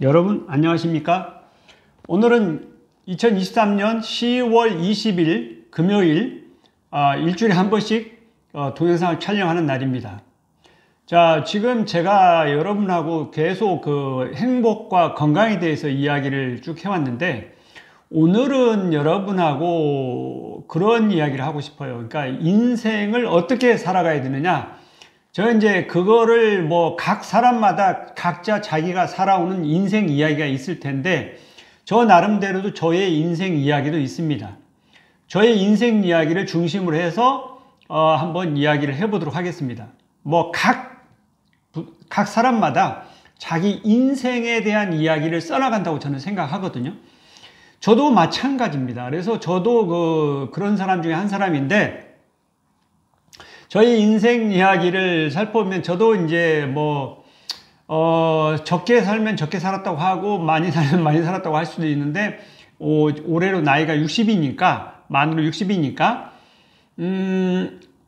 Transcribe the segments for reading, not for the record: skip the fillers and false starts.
여러분 안녕하십니까? 오늘은 2023년 10월 20일 금요일 일주일에 한 번씩 동영상을 촬영하는 날입니다. 자, 지금 제가 여러분하고 계속 그 행복과 건강에 대해서 이야기를 쭉 해왔는데 오늘은 여러분하고 그런 이야기를 하고 싶어요. 그러니까 인생을 어떻게 살아가야 되느냐. 저 이제 그거를 각 사람마다 각자 자기가 살아오는 인생 이야기가 있을 텐데 저 나름대로도 저의 인생 이야기도 있습니다. 저의 인생 이야기를 중심으로 해서 한번 이야기를 해보도록 하겠습니다. 각 사람마다 자기 인생에 대한 이야기를 써나간다고 저는 생각하거든요. 저도 마찬가지입니다. 그래서 저도 그런 사람 중에 한 사람인데 저희 인생 이야기를 살펴보면 저도 이제 적게 살면 적게 살았다고 하고 많이 살면 많이 살았다고 할 수도 있는데 올해로 나이가 60이니까 만으로 60이니까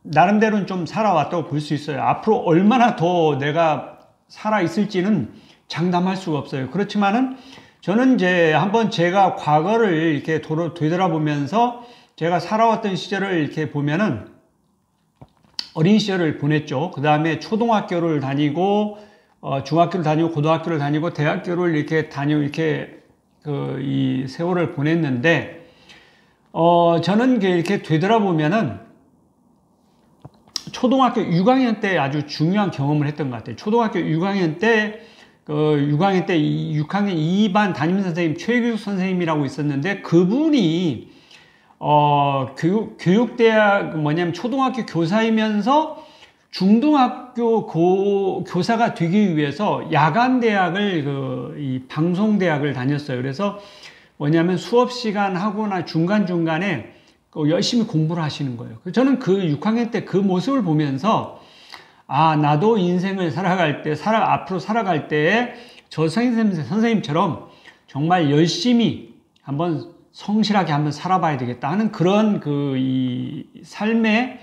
나름대로는 좀 살아왔다고 볼 수 있어요. 앞으로 얼마나 더 내가 살아 있을지는 장담할 수가 없어요. 그렇지만은 저는 이제 한번 제가 과거를 이렇게 되돌아보면서 제가 살아왔던 시절을 이렇게 보면은 어린 시절을 보냈죠. 그 다음에 초등학교를 다니고, 중학교를 다니고, 고등학교를 다니고, 대학교를 이렇게 이 세월을 보냈는데, 저는 이렇게 되돌아보면은, 초등학교 6학년 때 아주 중요한 경험을 했던 것 같아요. 초등학교 6학년 때, 6학년 2반 담임선생님, 최규숙 선생님이라고 있었는데, 그분이, 교육대학 초등학교 교사이면서 중등학교 교사가 되기 위해서 야간대학을, 이 방송대학을 다녔어요. 그래서 수업 시간 하거나 중간중간에 열심히 공부를 하시는 거예요. 저는 그 6학년 때 그 모습을 보면서, 나도 인생을 앞으로 살아갈 때에 저 선생님처럼 정말 열심히 성실하게 한번 살아봐야 되겠다 하는 그런 이 삶의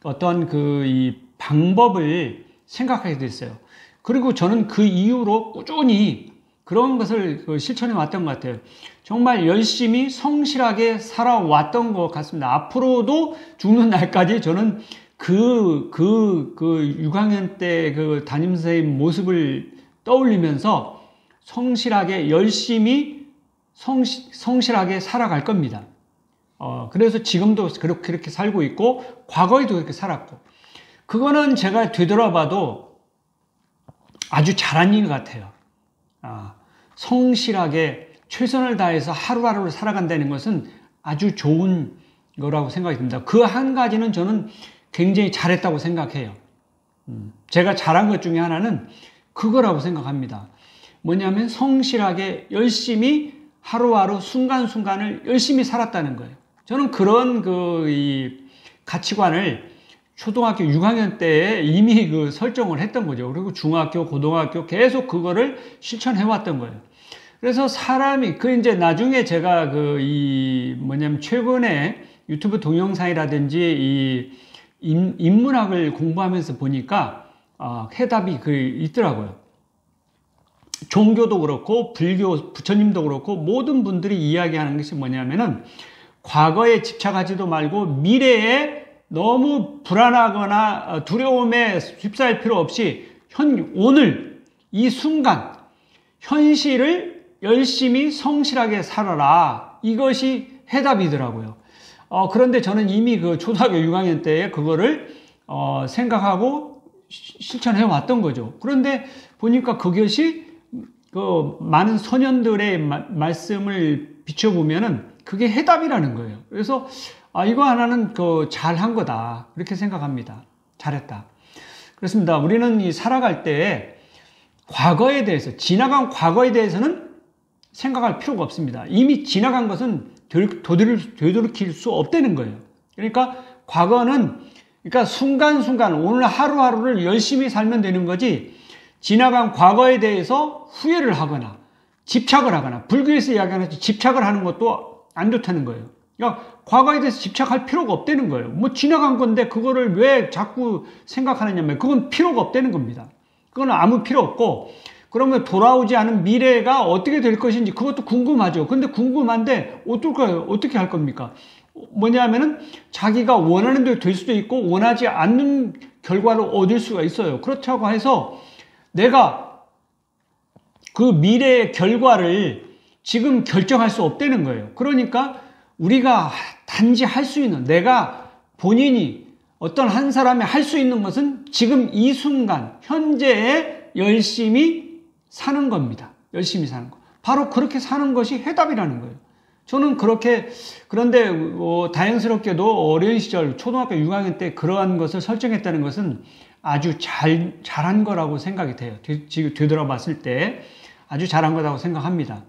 어떤 이 방법을 생각하게 됐어요. 그리고 저는 그 이후로 꾸준히 그런 것을 실천해 왔던 것 같아요. 정말 열심히 성실하게 살아왔던 것 같습니다. 앞으로도 죽는 날까지 저는 그 6학년 때 그 담임선생님 모습을 떠올리면서 성실하게 열심히 성실하게 살아갈 겁니다. 그래서 지금도 그렇게 살고 있고, 과거에도 그렇게 살았고, 그거는 제가 되돌아봐도 아주 잘한 일 같아요. 성실하게 최선을 다해서 하루하루를 살아간다는 것은 아주 좋은 거라고 생각이 듭니다. 그 한 가지는 저는 굉장히 잘했다고 생각해요. 제가 잘한 것 중에 하나는 그거라고 생각합니다. 성실하게 열심히 하루하루 순간순간을 열심히 살았다는 거예요. 저는 그런 이 가치관을 초등학교 6학년 때에 이미 설정을 했던 거죠. 그리고 중학교, 고등학교 계속 그거를 실천해 왔던 거예요. 그래서 사람이, 이제 나중에 제가 최근에 유튜브 동영상이라든지 이 인문학을 공부하면서 보니까, 해답이 있더라고요. 종교도 그렇고 부처님도 그렇고 모든 분들이 이야기하는 것이 과거에 집착하지도 말고 미래에 너무 불안하거나 두려움에 휩싸일 필요 없이 오늘 이 순간 현실을 열심히 성실하게 살아라. 이것이 해답이더라고요. 그런데 저는 이미 초등학교 6학년 때에 그거를 생각하고 실천해 왔던 거죠. 그런데 보니까 그것이 많은 소년들의 말씀을 비춰보면은 그게 해답이라는 거예요. 그래서, 이거 하나는 잘한 거다. 그렇게 생각합니다. 잘했다. 그렇습니다. 우리는 살아갈 때 과거에 대해서, 지나간 과거에 대해서는 생각할 필요가 없습니다. 이미 지나간 것은 되돌이킬 수 없다는 거예요. 그러니까 과거는, 순간순간 오늘 하루하루를 열심히 살면 되는 거지, 지나간 과거에 대해서 후회를 하거나 집착을 하거나, 불교에서 이야기하는 집착을 하는 것도 안 좋다는 거예요. 그러니까 과거에 대해서 집착할 필요가 없다는 거예요. 지나간 건데 그거를 왜 자꾸 생각하느냐면 그건 필요가 없다는 겁니다. 그건 아무 필요 없고, 그러면 돌아오지 않은 미래가 어떻게 될 것인지 그것도 궁금하죠. 근데 궁금한데 어떻게 할 겁니까? 뭐냐면은 자기가 원하는 대로 될 수도 있고 원하지 않는 결과를 얻을 수가 있어요. 그렇다고 해서 내가 그 미래의 결과를 지금 결정할 수 없다는 거예요. 그러니까 우리가 단지 할 수 있는, 내가 본인이 어떤 한 사람이 할 수 있는 것은 지금 이 순간 현재에 열심히 사는 겁니다. 열심히 사는 거. 바로 그렇게 사는 것이 해답이라는 거예요. 저는 그렇게, 그런데 다행스럽게도 어린 시절 초등학교 6학년 때 그러한 것을 설정했다는 것은 아주 잘한 거라고 생각이 돼요. 지금 되돌아봤을 때 아주 잘한 거라고 생각합니다.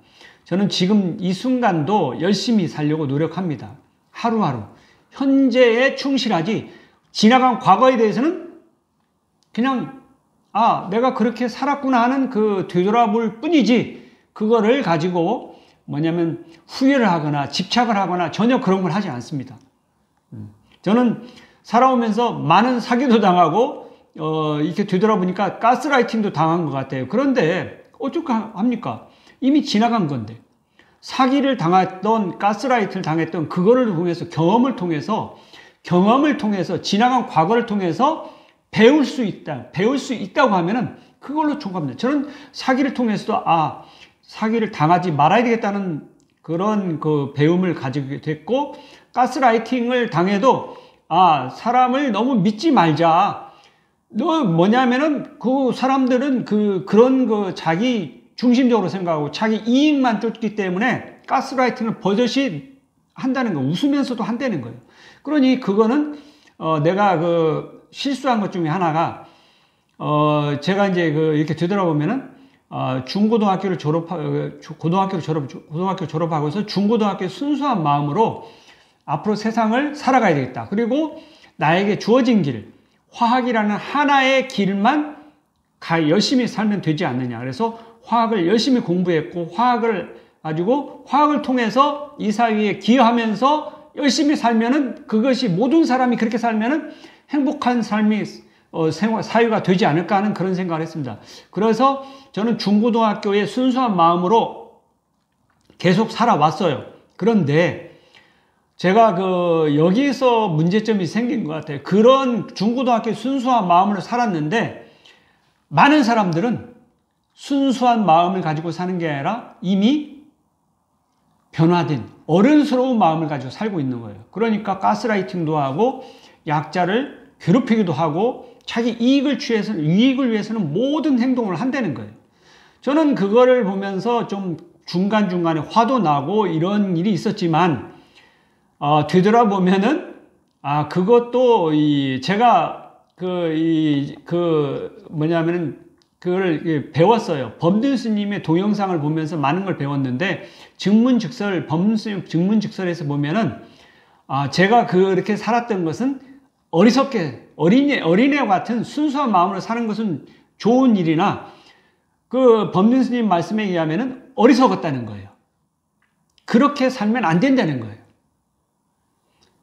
저는 지금 이 순간도 열심히 살려고 노력합니다. 하루하루. 현재에 충실하지, 지나간 과거에 대해서는 그냥, 내가 그렇게 살았구나 하는 그 되돌아볼 뿐이지, 그거를 가지고 뭐냐면 후회를 하거나 집착을 하거나 전혀 그런 걸 하지 않습니다. 저는 살아오면서 많은 사기도 당하고, 이렇게 되돌아보니까 가스라이팅도 당한 것 같아요. 그런데 어떻게 합니까? 이미 지나간 건데. 사기를 당했던, 가스라이트를 당했던 그거를 통해서, 경험을 통해서 지나간 과거를 통해서 배울 수 있다고 하면은 그걸로 총합니다. 저는 사기를 통해서도 사기를 당하지 말아야 되겠다는 그런 그 배움을 가지게 됐고, 가스라이팅을 당해도 사람을 너무 믿지 말자. 뭐냐면은 그 사람들은 그런 자기 중심적으로 생각하고 자기 이익만 쫓기 때문에 가스라이팅을 버젓이 한다는 거, 웃으면서도 한다는 거예요. 그러니 그거는 내가 실수한 것 중에 하나가, 제가 이제 이렇게 되돌아보면은 고등학교 졸업하고서 중고등학교 순수한 마음으로 앞으로 세상을 살아가야 되겠다. 그리고 나에게 주어진 길, 화학이라는 하나의 길만 열심히 살면 되지 않느냐. 그래서 화학을 열심히 공부했고, 화학을 통해서 이 사회에 기여하면서 열심히 살면은, 그것이 모든 사람이 그렇게 살면은 행복한 삶이 사유가 되지 않을까 하는 그런 생각을 했습니다. 그래서 저는 중고등학교의 순수한 마음으로 계속 살아왔어요. 그런데 제가 여기서 문제점이 생긴 것 같아요. 그런 중고등학교 순수한 마음으로 살았는데, 많은 사람들은 순수한 마음을 가지고 사는 게 아니라 이미 변화된 어른스러운 마음을 가지고 살고 있는 거예요. 그러니까 가스라이팅도 하고 약자를 괴롭히기도 하고 자기 이익을 위해서는 모든 행동을 한다는 거예요. 저는 그거를 보면서 좀 중간중간에 화도 나고 이런 일이 있었지만, 되돌아보면은, 그것도 제가 그걸 배웠어요. 범든 스님의 동영상을 보면서 많은 걸 배웠는데, 증문즉설에서 보면은, 제가 그렇게 살았던 것은 어리석게, 어린애와 같은 순수한 마음으로 사는 것은 좋은 일이나, 범든 스님 말씀에 의하면은 어리석었다는 거예요. 그렇게 살면 안 된다는 거예요.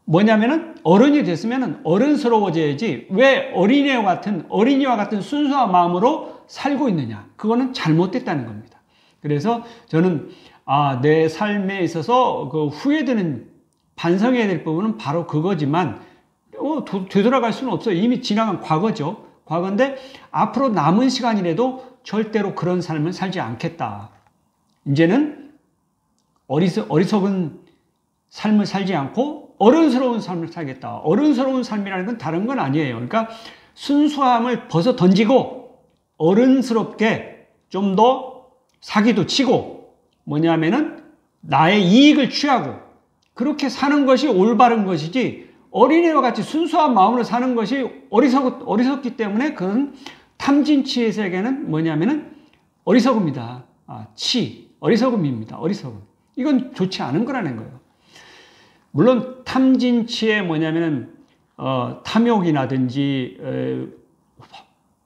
뭐냐면은 어른이 됐으면은 어른스러워져야지, 왜 어린이와 같은 순수한 마음으로 살고 있느냐. 그거는 잘못됐다는 겁니다. 그래서 저는 내 삶에 있어서 후회되는, 반성해야 될 부분은 바로 그거지만, 되돌아갈 수는 없어요. 이미 지나간 과거죠. 과거인데 앞으로 남은 시간이라도 절대로 그런 삶을 살지 않겠다. 이제는 어리석은 삶을 살지 않고 어른스러운 삶을 살겠다. 어른스러운 삶이라는 건 다른 건 아니에요. 그러니까 순수함을 벗어 던지고 어른스럽게 좀 더 사기도 치고, 뭐냐면은 나의 이익을 취하고 그렇게 사는 것이 올바른 것이지, 어린애와 같이 순수한 마음으로 사는 것이 어리석기 때문에 그건 탐진치의 세계는 뭐냐면은 어리석음이다. 어리석음입니다. 어리석음. 이건 좋지 않은 거라는 거예요. 물론 탐진치의 뭐냐면은 탐욕이라든지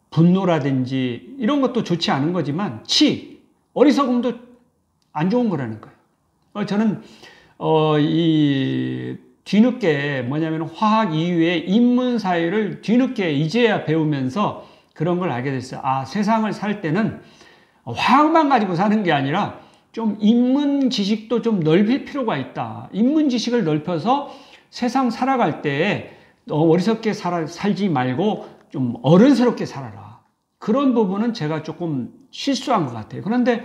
분노라든지 이런 것도 좋지 않은 거지만, 어리석음도 안 좋은 거라는 거예요. 저는 이 뒤늦게 뭐냐면 화학 이후에 인문사회를 뒤늦게 이제야 배우면서 그런 걸 알게 됐어요. 세상을 살 때는 화학만 가지고 사는 게 아니라 좀 인문 지식도 좀 넓힐 필요가 있다. 인문 지식을 넓혀서 세상 살아갈 때 어리석게 살지 말고 좀 어른스럽게 살아라. 그런 부분은 제가 조금 실수한 것 같아요. 그런데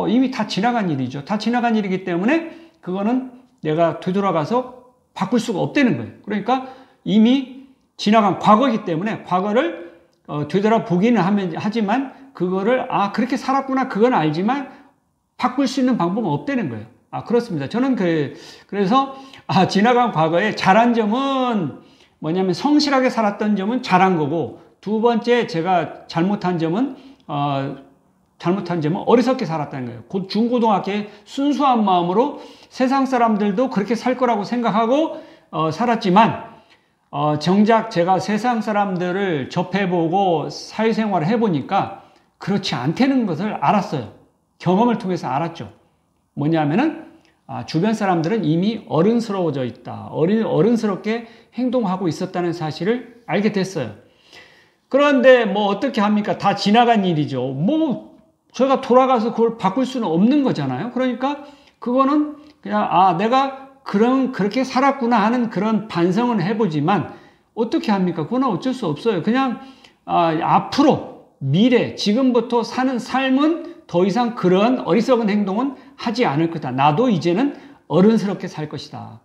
이미 다 지나간 일이죠. 다 지나간 일이기 때문에 그거는 내가 되돌아가서 바꿀 수가 없다는 거예요. 그러니까 이미 지나간 과거이기 때문에 과거를 되돌아보기는 하지만 그거를 그렇게 살았구나 그건 알지만 바꿀 수 있는 방법은 없다는 거예요. 그렇습니다. 저는 그래서 지나간 과거에 잘한 점은 뭐냐면 성실하게 살았던 점은 잘한 거고, 두 번째 제가 잘못한 점은 어리석게 살았다는 거예요. 곧 중고등학교에 순수한 마음으로 세상 사람들도 그렇게 살 거라고 생각하고 살았지만 정작 제가 세상 사람들을 접해보고 사회생활을 해보니까 그렇지 않다는 것을 알았어요. 경험을 통해서 알았죠. 뭐냐면은 주변 사람들은 이미 어른스러워져 있다. 어른스럽게 행동하고 있었다는 사실을 알게 됐어요. 그런데 뭐 어떻게 합니까? 다 지나간 일이죠. 뭐 저희가 돌아가서 그걸 바꿀 수는 없는 거잖아요. 그러니까 그거는 그냥 내가 그렇게 살았구나 하는 그런 반성은 해보지만 어떻게 합니까? 그거는 어쩔 수 없어요. 그냥 앞으로 미래 지금부터 사는 삶은 더 이상 그런 어리석은 행동은 하지 않을 거다. 나도 이제는 어른스럽게 살 것이다.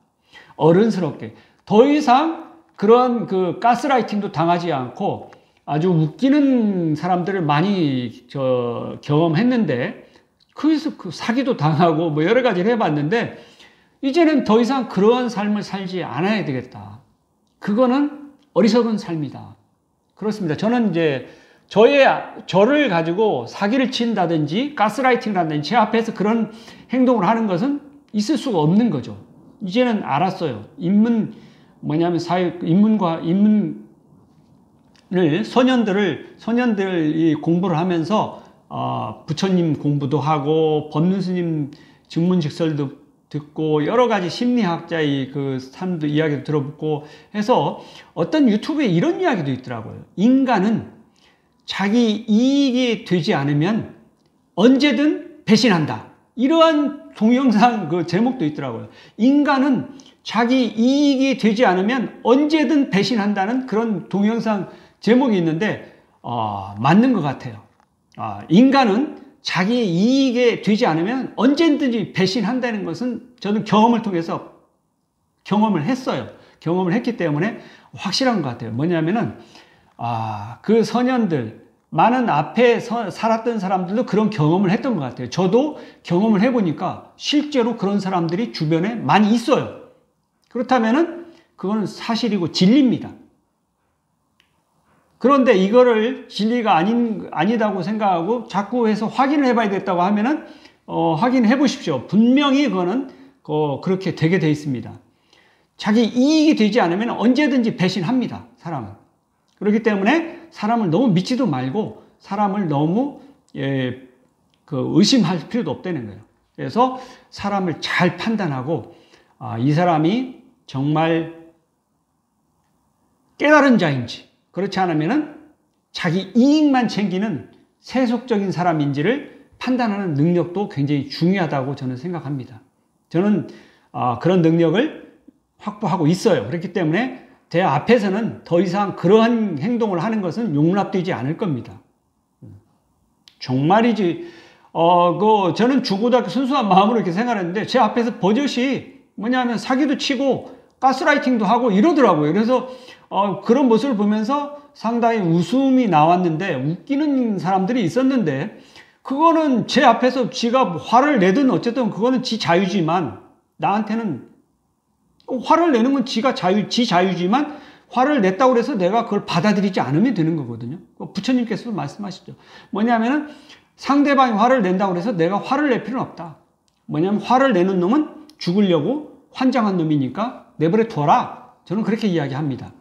어른스럽게. 더 이상 그런 가스라이팅도 당하지 않고 아주 웃기는 사람들을 많이 경험했는데, 거기서 사기도 당하고 뭐 여러 가지를 해봤는데, 이제는 더 이상 그런 삶을 살지 않아야 되겠다. 그거는 어리석은 삶이다. 그렇습니다. 저는 이제 저를 가지고 사기를 친다든지 가스라이팅이라든지 제 앞에서 그런 행동을 하는 것은 있을 수가 없는 거죠. 이제는 알았어요. 인문을 소년들이 공부를 하면서 부처님 공부도 하고 법륜스님 증문직설도 듣고 여러 가지 심리학자의 사람들 이야기도 들어보고 해서 어떤 유튜브에 이런 이야기도 있더라고요. 인간은 자기 이익이 되지 않으면 언제든 배신한다. 이러한 동영상 제목도 있더라고요. 인간은 자기 이익이 되지 않으면 언제든 배신한다는 그런 동영상 제목이 있는데 맞는 것 같아요. 인간은 자기의 이익이 되지 않으면 언제든지 배신한다는 것은 저는 경험을 통해서 경험을 했어요. 경험을 했기 때문에 확실한 것 같아요. 뭐냐면은 그 소년들, 많은 앞에 살았던 사람들도 그런 경험을 했던 것 같아요. 저도 경험을 해보니까 실제로 그런 사람들이 주변에 많이 있어요. 그렇다면은 그거는 사실이고 진리입니다. 그런데 이거를 진리가 아니다고 생각하고 자꾸 해서 확인을 해봐야 됐다고 하면은 확인해 보십시오. 분명히 그거는 그렇게 되게 돼 있습니다. 자기 이익이 되지 않으면 언제든지 배신합니다. 사람은. 그렇기 때문에 사람을 너무 믿지도 말고 사람을 너무 의심할 필요도 없다는 거예요. 그래서 사람을 잘 판단하고 이 사람이 정말 깨달은 자인지, 그렇지 않으면은 자기 이익만 챙기는 세속적인 사람인지를 판단하는 능력도 굉장히 중요하다고 저는 생각합니다. 저는 그런 능력을 확보하고 있어요. 그렇기 때문에 제 앞에서는 더 이상 그러한 행동을 하는 것은 용납되지 않을 겁니다. 정말이지. 저는 중고등학교 순수한 마음으로 이렇게 생각했는데 제 앞에서 버젓이 뭐냐면 사기도 치고 가스라이팅도 하고 이러더라고요. 그래서 그런 모습을 보면서 상당히 웃음이 나왔는데, 웃기는 사람들이 있었는데, 그거는 제 앞에서 지가 화를 내든 어쨌든 그거는 지 자유지만, 나한테는 화를 내는 건 지 자유지만 화를 냈다고 해서 내가 그걸 받아들이지 않으면 되는 거거든요. 부처님께서도 말씀하시죠. 뭐냐면은 상대방이 화를 낸다고 해서 내가 화를 낼 필요는 없다. 뭐냐면 화를 내는 놈은 죽으려고 환장한 놈이니까 내버려 둬라. 저는 그렇게 이야기합니다.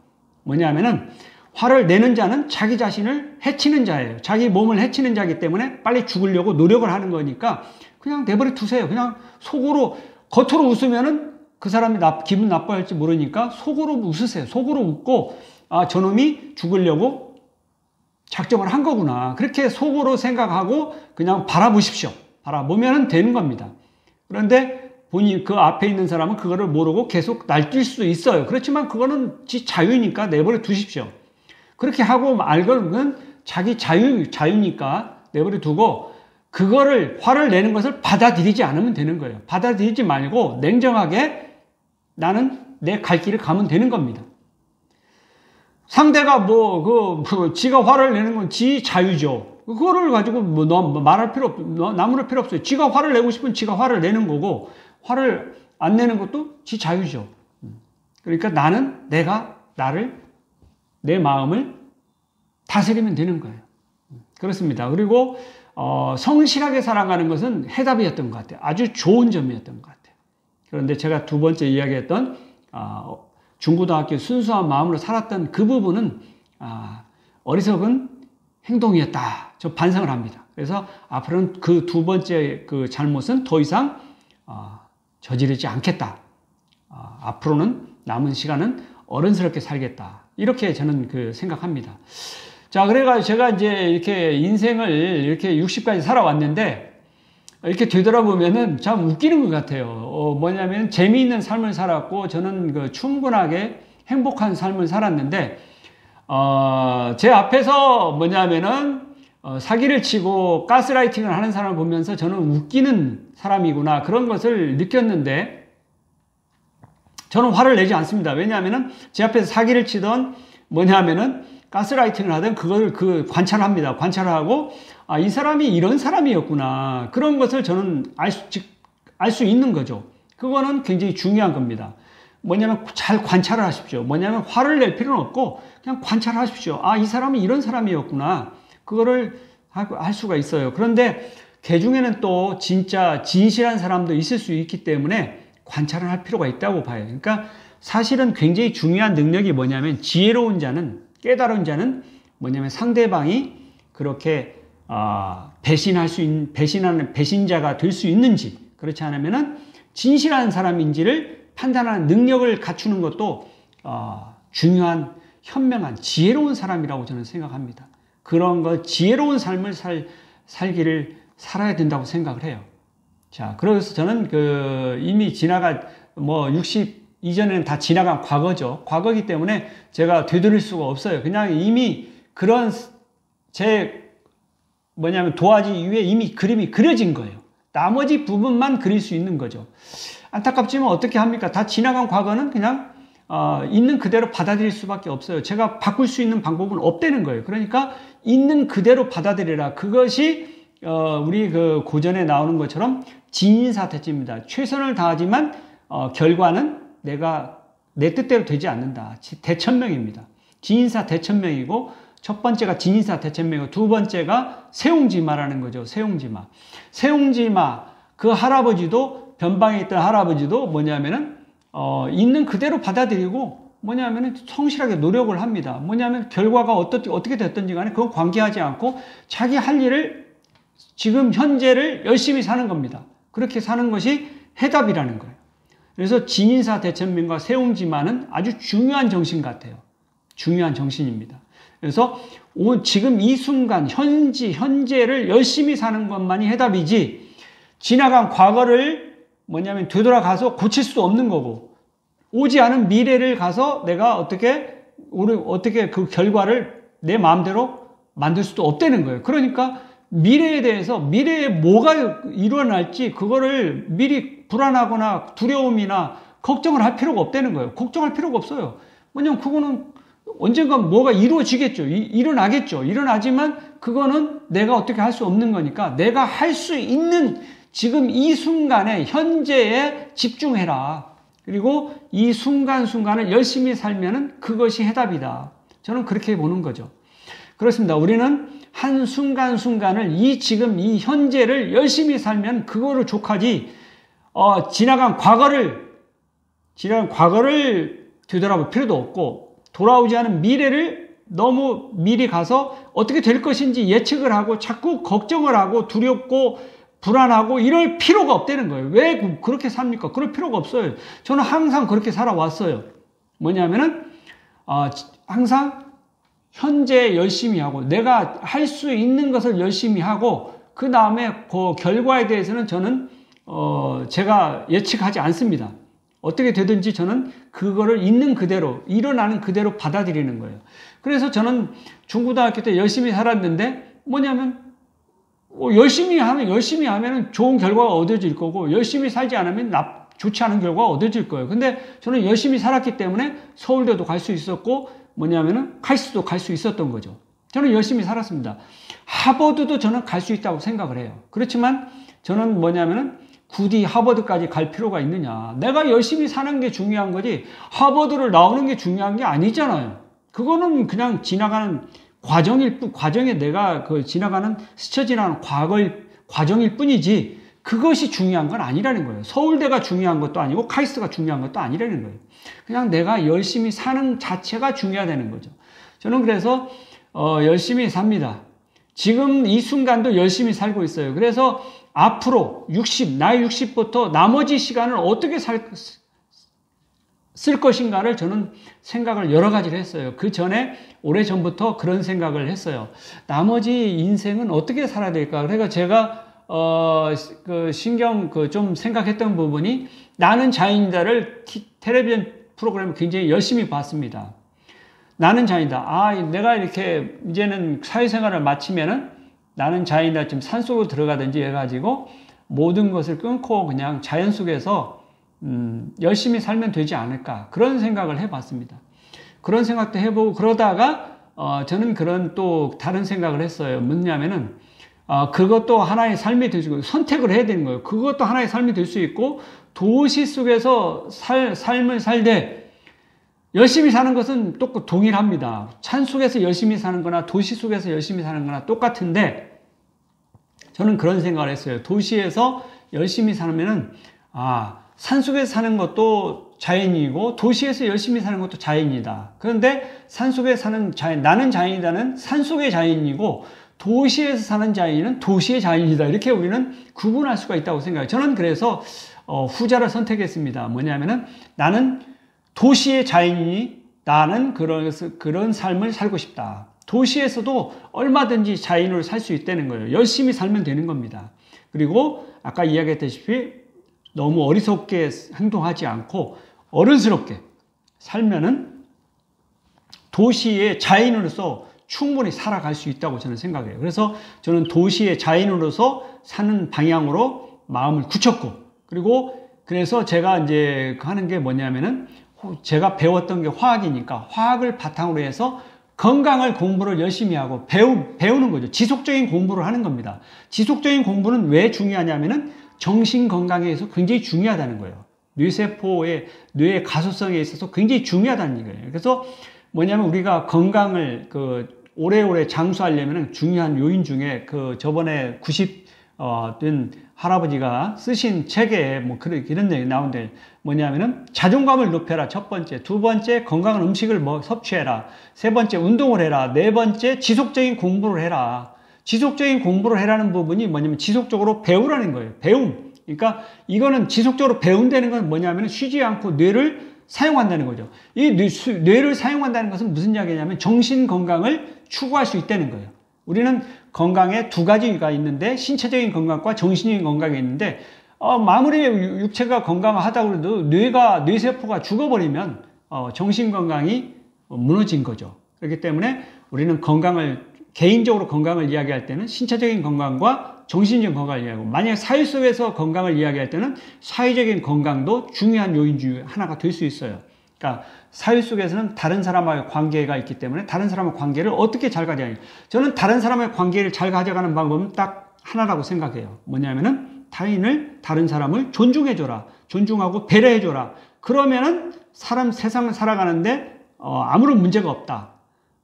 뭐냐면은 화를 내는 자는 자기 자신을 해치는 자예요. 자기 몸을 해치는 자이기 때문에 빨리 죽으려고 노력을 하는 거니까 그냥 내버려 두세요. 그냥 겉으로 웃으면은 그 사람이 기분 나빠할지 모르니까 속으로 웃으세요. 속으로 웃고 저놈이 죽으려고 작정을 한 거구나. 그렇게 속으로 생각하고 그냥 바라보십시오. 바라보면 되는 겁니다. 그런데 본인 그 앞에 있는 사람은 그거를 모르고 계속 날뛸 수도 있어요. 그렇지만 그거는 지 자유니까 내버려 두십시오. 그렇게 하고 알고는 자기 자유니까 내버려 두고 그거를 화를 내는 것을 받아들이지 않으면 되는 거예요. 받아들이지 말고 냉정하게 나는 내 갈 길을 가면 되는 겁니다. 상대가 지가 화를 내는 건 지 자유죠. 그거를 가지고 말할 필요 나무랄 필요 없어요. 지가 화를 내고 싶으면 지가 화를 내는 거고, 화를 안 내는 것도 지 자유죠. 그러니까 나는 내 마음을 다스리면 되는 거예요. 그렇습니다. 그리고, 성실하게 살아가는 것은 해답이었던 것 같아요. 아주 좋은 점이었던 것 같아요. 그런데 제가 두 번째 이야기했던, 중고등학교 순수한 마음으로 살았던 그 부분은, 어리석은 행동이었다. 저 반성을 합니다. 그래서 앞으로는 그 두 번째 그 잘못은 더 이상, 저지르지 않겠다. 앞으로는 남은 시간은 어른스럽게 살겠다. 이렇게 저는 생각합니다. 자, 그래가지고 제가 이제 이렇게 인생을 이렇게 60까지 살아왔는데, 이렇게 되돌아보면은 참 웃기는 것 같아요. 뭐냐면 재미있는 삶을 살았고, 저는 충분하게 행복한 삶을 살았는데, 제 앞에서 뭐냐면은, 사기를 치고 가스라이팅을 하는 사람을 보면서 저는 웃기는 사람이구나. 그런 것을 느꼈는데, 저는 화를 내지 않습니다. 왜냐하면은 제 앞에서 사기를 치던 뭐냐면은 가스라이팅을 하든 그걸 관찰합니다. 관찰을 하고, 이 사람이 이런 사람이었구나. 그런 것을 저는 알 수 있는 거죠. 그거는 굉장히 중요한 겁니다. 뭐냐면 잘 관찰을 하십시오. 뭐냐면 화를 낼 필요는 없고 그냥 관찰을 하십시오. 이 사람이 이런 사람이었구나. 그거를 알 수가 있어요. 그런데 개 중에는 또 진짜 진실한 사람도 있을 수 있기 때문에 관찰을 할 필요가 있다고 봐요. 그러니까 사실은 굉장히 중요한 능력이 뭐냐면 지혜로운 자는, 깨달은 자는 뭐냐면 상대방이 그렇게 배신하는 배신자가 될 수 있는지, 그렇지 않으면은 진실한 사람인지를 판단하는 능력을 갖추는 것도 중요한 현명한 지혜로운 사람이라고 저는 생각합니다. 그런 거 지혜로운 삶을 살아야 된다고 생각을 해요. 자, 그래서 저는 이미 60 이전에는 다 지나간 과거죠. 과거이기 때문에 제가 되돌릴 수가 없어요. 그냥 이미 그런 도화지 위에 이미 그림이 그려진 거예요. 나머지 부분만 그릴 수 있는 거죠. 안타깝지만 어떻게 합니까? 다 지나간 과거는 그냥 있는 그대로 받아들일 수밖에 없어요. 제가 바꿀 수 있는 방법은 없다는 거예요. 그러니까 있는 그대로 받아들이라. 그것이 우리 고전에 나오는 것처럼 진인사대체입니다. 최선을 다하지만 결과는 내가 내 뜻대로 되지 않는다. 대천명입니다. 진인사 대천명이고, 첫 번째가 진인사 대천명이고, 두 번째가 세옹지마라는 거죠. 세옹지마. 그 할아버지도, 변방에 있던 할아버지도 뭐냐면은 있는 그대로 받아들이고, 뭐냐면은 성실하게 노력을 합니다. 뭐냐면 결과가 어떻게 됐든지 간에 그건 관계하지 않고 자기 할 일을, 지금 현재를 열심히 사는 겁니다. 그렇게 사는 것이 해답이라는 거예요. 그래서 진인사 대천명과 세옹지마는 아주 중요한 정신 같아요. 중요한 정신입니다. 그래서 지금 이 순간 현재를 열심히 사는 것만이 해답이지, 지나간 과거를 뭐냐면 되돌아가서 고칠 수도 없는 거고, 오지 않은 미래를 가서 내가 어떻게 그 결과를 내 마음대로 만들 수도 없다는 거예요. 그러니까 미래에 뭐가 일어날지 그거를 미리 불안하거나 두려움이나 걱정을 할 필요가 없다는 거예요. 걱정할 필요가 없어요. 왜냐면 그거는 언젠가 뭐가 이루어지겠죠. 일어나겠죠. 일어나지만 그거는 내가 어떻게 할 수 없는 거니까 내가 할 수 있는 지금 이 순간에 현재에 집중해라. 그리고 이 순간순간을 열심히 살면은 그것이 해답이다. 저는 그렇게 보는 거죠. 그렇습니다. 우리는 한 순간순간을 지금 이 현재를 열심히 살면 그거로 족하지, 지나간 과거를 되돌아볼 필요도 없고, 돌아오지 않은 미래를 너무 미리 가서 어떻게 될 것인지 예측을 하고 자꾸 걱정을 하고 두렵고 불안하고 이럴 필요가 없다는 거예요. 왜 그렇게 삽니까? 그럴 필요가 없어요. 저는 항상 그렇게 살아왔어요. 뭐냐면은 항상 현재 열심히 하고 내가 할 수 있는 것을 열심히 하고 그 다음에 그 결과에 대해서는 저는 제가 예측하지 않습니다. 어떻게 되든지 저는 그거를 있는 그대로 일어나는 그대로 받아들이는 거예요. 그래서 저는 중고등학교 때 열심히 살았는데 뭐냐면 열심히 하면 좋은 결과가 얻어질 거고 열심히 살지 않으면 좋지 않은 결과가 얻어질 거예요. 근데 저는 열심히 살았기 때문에 서울대도 갈 수 있었고 뭐냐면은 카이스트도 갈 수 있었던 거죠. 저는 열심히 살았습니다. 하버드도 저는 갈 수 있다고 생각을 해요. 그렇지만 저는 뭐냐면은 굳이 하버드까지 갈 필요가 있느냐. 내가 열심히 사는 게 중요한 거지 하버드를 나오는 게 중요한 게 아니잖아요. 그거는 그냥 지나가는 과정에 내가 지나가는 스쳐 지나가는 과정일 뿐이지 그것이 중요한 건 아니라는 거예요. 서울대가 중요한 것도 아니고 카이스트가 중요한 것도 아니라는 거예요. 그냥 내가 열심히 사는 자체가 중요하다는 거죠. 저는 그래서 열심히 삽니다. 지금 이 순간도 열심히 살고 있어요. 그래서 앞으로 나이 60부터 나머지 시간을 어떻게 쓸 것인가를 저는 생각을 여러 가지를 했어요. 그 전에 오래전부터 그런 생각을 했어요. 나머지 인생은 어떻게 살아야 될까? 그래서 제가 좀 생각했던 부분이 나는 자연이다를 텔레비전 프로그램을 굉장히 열심히 봤습니다. 나는 자연이다. 내가 이렇게 이제는 사회생활을 마치면은 나는 자연이다. 좀 산속으로 들어가든지 해가지고 모든 것을 끊고 그냥 자연 속에서 열심히 살면 되지 않을까. 그런 생각을 해봤습니다. 그런 생각도 해보고 그러다가 저는 그런 또 다른 생각을 했어요. 뭐냐면은 그것도 하나의 삶이 될 수 있고 선택을 해야 되는 거예요. 그것도 하나의 삶이 될 수 있고 도시 속에서 삶을 살되 열심히 사는 것은 또 동일합니다. 산 속에서 열심히 사는 거나 도시 속에서 열심히 사는 거나 똑같은데 저는 그런 생각을 했어요. 도시에서 열심히 살면은 산 속에서 사는 것도 자연이고 도시에서 열심히 사는 것도 자연이다. 그런데 산 속에 사는 나는 자연이다는 산 속의 자연이고 도시에서 사는 자연은 도시의 자연이다. 이렇게 우리는 구분할 수가 있다고 생각해요. 저는 그래서 후자를 선택했습니다. 뭐냐면은 나는 도시의 자연이니 나는 그런 삶을 살고 싶다. 도시에서도 얼마든지 자연으로 살 수 있다는 거예요. 열심히 살면 되는 겁니다. 그리고 아까 이야기했다시피 너무 어리석게 행동하지 않고 어른스럽게 살면은 도시의 자연으로서 충분히 살아갈 수 있다고 저는 생각해요. 그래서 저는 도시의 자연으로서 사는 방향으로 마음을 굳혔고 그래서 제가 이제 하는 게 뭐냐면은 제가 배웠던 게 화학이니까 화학을 바탕으로 해서 건강을 공부를 열심히 하고 배우는 거죠. 지속적인 공부를 하는 겁니다. 지속적인 공부는 왜 중요하냐면은 정신 건강에 의해서 굉장히 중요하다는 거예요. 뇌의 가소성에 있어서 굉장히 중요하다는 거예요. 그래서 뭐냐면 우리가 건강을 오래오래 장수하려면 중요한 요인 중에 저번에 90된 할아버지가 쓰신 책에 이런 얘기 나오는데 뭐냐면은 자존감을 높여라. 첫 번째. 두 번째, 건강한 음식을 섭취해라. 세 번째, 운동을 해라. 네 번째, 지속적인 공부를 해라. 지속적인 공부를 해라는 부분이 뭐냐면 지속적으로 배우라는 거예요. 배움. 그러니까 이거는 지속적으로 배운다는 건 뭐냐면 쉬지 않고 뇌를 사용한다는 거죠. 이 뇌를 사용한다는 것은 무슨 이야기냐면 정신 건강을 추구할 수 있다는 거예요. 우리는 건강에 두 가지가 있는데 신체적인 건강과 정신적인 건강이 있는데 아무리 육체가 건강하다고 해도 뇌세포가 죽어버리면 정신 건강이 무너진 거죠. 그렇기 때문에 우리는 개인적으로 건강을 이야기할 때는 신체적인 건강과 정신적인 건강을 이야기하고 만약에 사회 속에서 건강을 이야기할 때는 사회적인 건강도 중요한 요인 중 하나가 될 수 있어요. 그러니까 사회 속에서는 다른 사람과의 관계가 있기 때문에 다른 사람의 관계를 어떻게 잘 가져가냐. 저는 다른 사람의 관계를 잘 가져가는 방법은 딱 하나라고 생각해요. 뭐냐면은 다른 사람을 존중해줘라. 존중하고 배려해줘라. 그러면은 세상을 살아가는데 아무런 문제가 없다.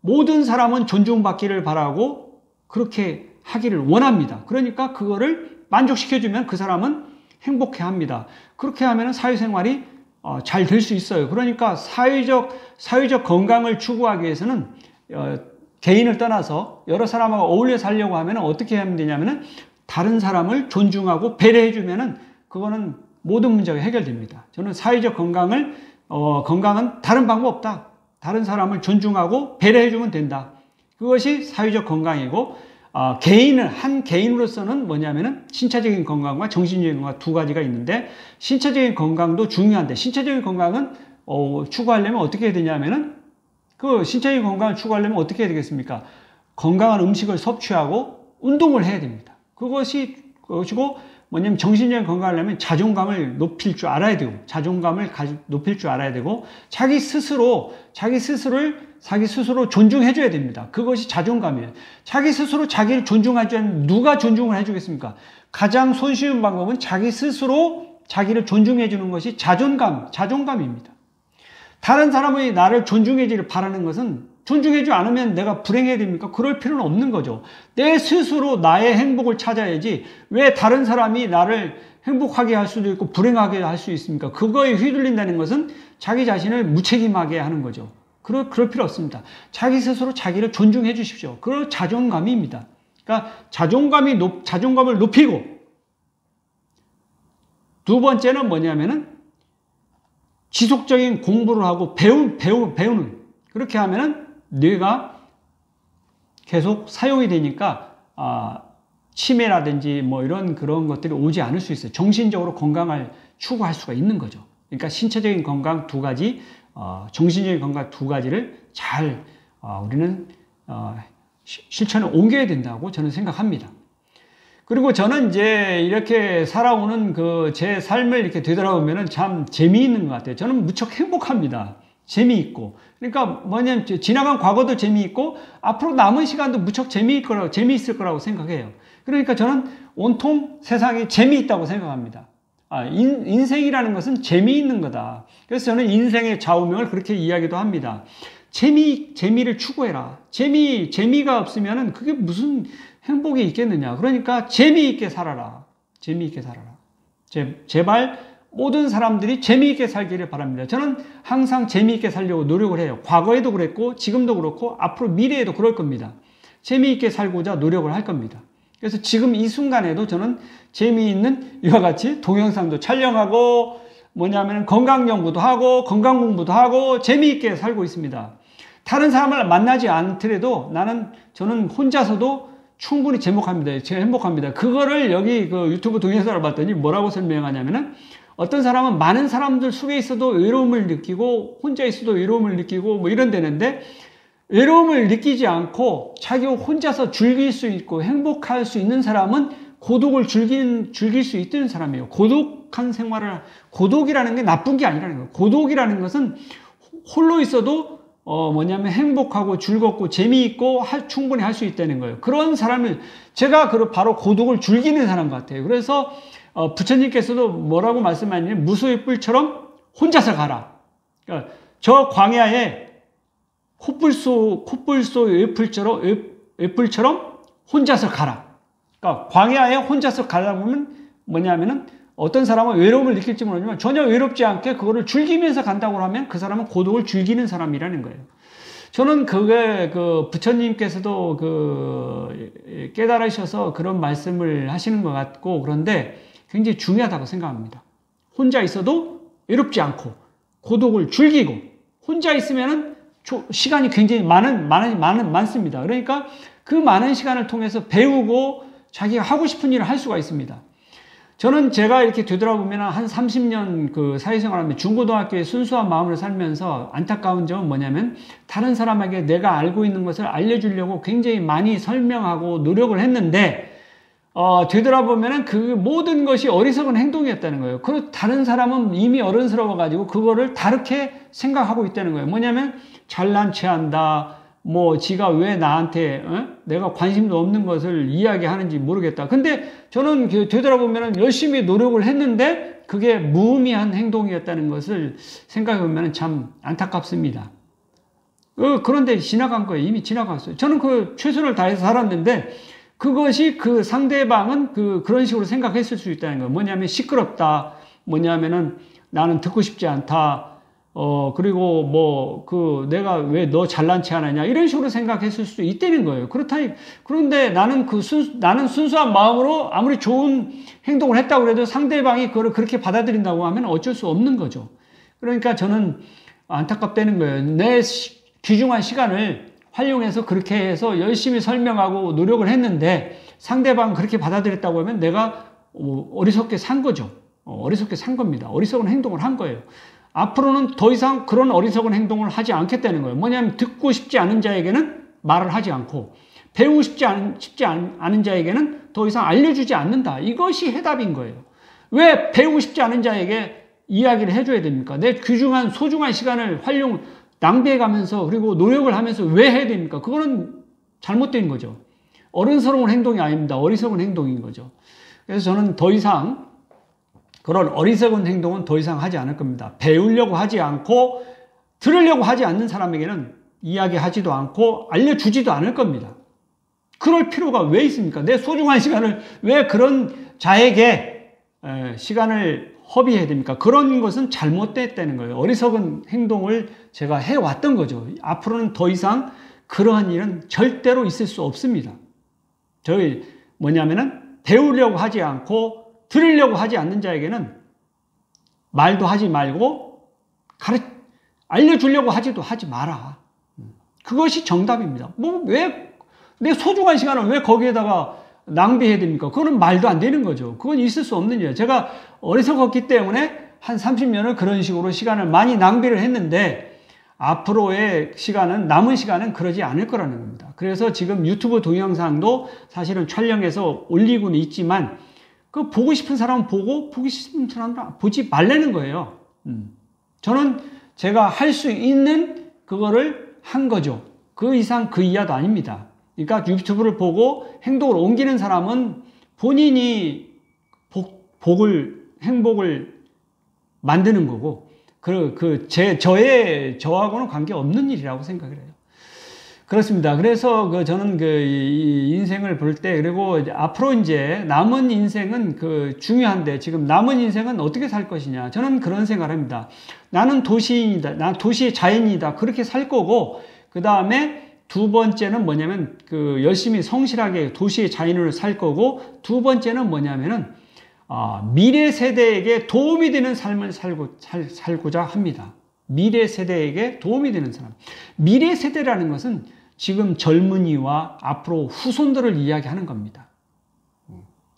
모든 사람은 존중받기를 바라고 그렇게 하기를 원합니다. 그러니까 그거를 만족시켜주면 그 사람은 행복해합니다. 그렇게 하면 사회생활이 잘 될 수 있어요. 그러니까 사회적 건강을 추구하기 위해서는 개인을 떠나서 여러 사람하고 어울려 살려고 하면 어떻게 하면 되냐면은 다른 사람을 존중하고 배려해주면은 그거는 모든 문제가 해결됩니다. 저는 사회적 건강은 다른 방법 없다. 다른 사람을 존중하고 배려해주면 된다. 그것이 사회적 건강이고, 한 개인으로서는 뭐냐면은 신체적인 건강과 정신적인 건강 두 가지가 있는데, 신체적인 건강도 중요한데, 신체적인 건강은, 추구하려면 어떻게 해야 되냐면은, 그 신체적인 건강을 추구하려면 어떻게 해야 되겠습니까? 건강한 음식을 섭취하고 운동을 해야 됩니다. 그것이고, 뭐냐면 정신적인 건강을 하려면 자존감을 높일 줄 알아야 되고, 높일 줄 알아야 되고, 자기 스스로 존중해줘야 됩니다. 그것이 자존감이에요. 자기 스스로 자기를 존중하지 않으면 누가 존중을 해주겠습니까? 가장 손쉬운 방법은 자기 스스로 자기를 존중해주는 것이 자존감입니다. 다른 사람이 나를 존중해주기를 바라는 것은 존중해주지 않으면 내가 불행해야 됩니까? 그럴 필요는 없는 거죠. 내 스스로 나의 행복을 찾아야지 왜 다른 사람이 나를 행복하게 할 수도 있고 불행하게 할 수 있습니까? 그거에 휘둘린다는 것은 자기 자신을 무책임하게 하는 거죠. 그럴 필요 없습니다. 자기 스스로 자기를 존중해 주십시오. 그걸 자존감입니다. 그러니까 자존감을 높이고, 두 번째는 뭐냐면은 지속적인 공부를 하고 배우는, 그렇게 하면은 뇌가 계속 사용이 되니까 치매라든지 뭐 그런 것들이 오지 않을 수 있어요. 정신적으로 건강을 추구할 수가 있는 거죠. 그러니까 신체적인 건강 두 가지, 정신적인 건강 두 가지를 잘 우리는 실천에 옮겨야 된다고 저는 생각합니다. 그리고 저는 이제 이렇게 살아오는 제 삶을 이렇게 되돌아보면은 참 재미있는 것 같아요. 저는 무척 행복합니다. 재미있고. 그러니까 뭐냐면 지나간 과거도 재미있고 앞으로 남은 시간도 무척 재미있을 거라고 생각해요. 그러니까 저는 온통 세상이 재미있다고 생각합니다. 인생이라는 것은 재미있는 거다. 그래서 저는 인생의 좌우명을 그렇게 이야기도 합니다. 재미를 추구해라. 재미가 없으면은 그게 무슨 행복이 있겠느냐. 그러니까 재미있게 살아라. 제발 모든 사람들이 재미있게 살기를 바랍니다. 저는 항상 재미있게 살려고 노력을 해요. 과거에도 그랬고 지금도 그렇고 앞으로 미래에도 그럴 겁니다. 재미있게 살고자 노력을 할 겁니다. 그래서 지금 이 순간에도 저는 재미있는 이와 같이 동영상도 촬영하고 뭐냐면 건강 연구도 하고 건강 공부도 하고 재미있게 살고 있습니다. 다른 사람을 만나지 않더라도 저는 혼자서도 충분히 행복합니다. 그거를 여기 유튜브 동영상을 봤더니 뭐라고 설명하냐면은 어떤 사람은 많은 사람들 속에 있어도 외로움을 느끼고 혼자 있어도 외로움을 느끼고 뭐 이런다는데, 외로움을 느끼지 않고 자기 혼자서 즐길 수 있고 행복할 수 있는 사람은 고독을 즐길 수 있는 사람이에요. 고독이라는 게 나쁜 게 아니라는 거예요. 고독이라는 것은 홀로 있어도 뭐냐면 행복하고 즐겁고 재미있고 충분히 할 수 있다는 거예요. 그런 사람을 제가 바로 고독을 즐기는 사람 같아요. 그래서 부처님께서도 뭐라고 말씀하시냐면 무소의 뿔처럼 혼자서 가라. 그러니까 저 광야에 콧불소 애플처럼 혼자서 가라. 그러니까 광야에 혼자서 가려고 하면 뭐냐면은 어떤 사람은 외로움을 느낄지 모르지만 전혀 외롭지 않게 그거를 즐기면서 간다고 하면 그 사람은 고독을 즐기는 사람이라는 거예요. 저는 그게 부처님께서도 깨달으셔서 그런 말씀을 하시는 것 같고, 그런데 굉장히 중요하다고 생각합니다. 혼자 있어도 외롭지 않고 고독을 즐기고, 혼자 있으면은 시간이 굉장히 많습니다. 그러니까 그 많은 시간을 통해서 배우고 자기가 하고 싶은 일을 할 수가 있습니다. 저는 제가 이렇게 되돌아보면 한 30년 사회생활하면서 중고등학교에 순수한 마음으로 살면서 안타까운 점은 뭐냐면 다른 사람에게 내가 알고 있는 것을 알려주려고 굉장히 많이 설명하고 노력을 했는데 되돌아보면은 그 모든 것이 어리석은 행동이었다는 거예요. 그리고 다른 사람은 이미 어른스러워가지고 그거를 다르게 생각하고 있다는 거예요. 뭐냐면 잘난 체한다. 지가 왜 나한테, 내가 관심도 없는 것을 이야기하는지 모르겠다. 근데 저는 되돌아보면 열심히 노력을 했는데 그게 무의미한 행동이었다는 것을 생각해보면 참 안타깝습니다. 그런데 지나간 거예요. 이미 지나갔어요. 저는 최선을 다해서 살았는데 그것이 상대방은 그런 식으로 생각했을 수 있다는 거예요. 뭐냐면 시끄럽다. 뭐냐면은 나는 듣고 싶지 않다. 그리고 내가 왜 너 잘난 체 하느냐, 이런 식으로 생각했을 수도 있다는 거예요. 그런데 나는 순수한 마음으로 아무리 좋은 행동을 했다고 해도 상대방이 그걸 그렇게 받아들인다고 하면 어쩔 수 없는 거죠. 그러니까 저는 안타깝다는 거예요. 내 귀중한 시간을 활용해서 그렇게 해서 열심히 설명하고 노력을 했는데 상대방 그렇게 받아들였다고 하면 내가 어리석게 산 거죠. 어리석게 산 겁니다. 어리석은 행동을 한 거예요. 앞으로는 더 이상 그런 어리석은 행동을 하지 않겠다는 거예요. 뭐냐면 듣고 싶지 않은 자에게는 말을 하지 않고 배우고 싶지 않은 자에게는 더 이상 알려주지 않는다. 이것이 해답인 거예요. 왜 배우고 싶지 않은 자에게 이야기를 해줘야 됩니까? 내 귀중한 소중한 시간을 낭비해가면서 그리고 노력을 하면서 왜 해야 됩니까? 그거는 잘못된 거죠. 어른스러운 행동이 아닙니다. 어리석은 행동인 거죠. 그래서 저는 더 이상 그런 어리석은 행동은 더 이상 하지 않을 겁니다. 배우려고 하지 않고 들으려고 하지 않는 사람에게는 이야기하지도 않고 알려주지도 않을 겁니다. 그럴 필요가 왜 있습니까? 내 소중한 시간을 왜 그런 자에게 시간을 허비해야 됩니까? 그런 것은 잘못됐다는 거예요. 어리석은 행동을 제가 해왔던 거죠. 앞으로는 더 이상 그러한 일은 절대로 있을 수 없습니다. 저희 뭐냐면은 배우려고 하지 않고 들으려고 하지 않는 자에게는 말도 하지 말고 알려주려고 하지도 하지 마라. 그것이 정답입니다. 왜 내 소중한 시간을 왜 거기에다가 낭비해야 됩니까? 그거는 말도 안 되는 거죠. 그건 있을 수 없는 일이에요. 제가 어리석었기 때문에 한 30년을 그런 식으로 시간을 많이 낭비를 했는데 앞으로의 시간은 남은 시간은 그러지 않을 거라는 겁니다. 그래서 지금 유튜브 동영상도 사실은 촬영해서 올리고는 있지만 그 보고 싶은 사람은 보고 보기 싫은 사람은 보지 말라는 거예요. 저는 제가 할 수 있는 그거를 한 거죠. 그 이상 그 이하도 아닙니다. 그러니까 유튜브를 보고 행동을 옮기는 사람은 본인이 행복을 만드는 거고, 저하고는 관계없는 일이라고 생각을 해요. 그렇습니다. 그래서 저는 이 인생을 볼 때, 그리고 앞으로 이제 남은 인생은 중요한데, 지금 남은 인생은 어떻게 살 것이냐. 저는 그런 생각을 합니다. 나는 도시인이다. 난 도시의 자연이다. 그렇게 살 거고, 그 다음에 두 번째는 뭐냐면, 열심히 성실하게 도시의 자연으로 살 거고, 두 번째는 뭐냐면은, 미래 세대에게 도움이 되는 삶을 살고자 합니다. 미래 세대에게 도움이 되는 사람. 미래 세대라는 것은 지금 젊은이와 앞으로 후손들을 이야기하는 겁니다.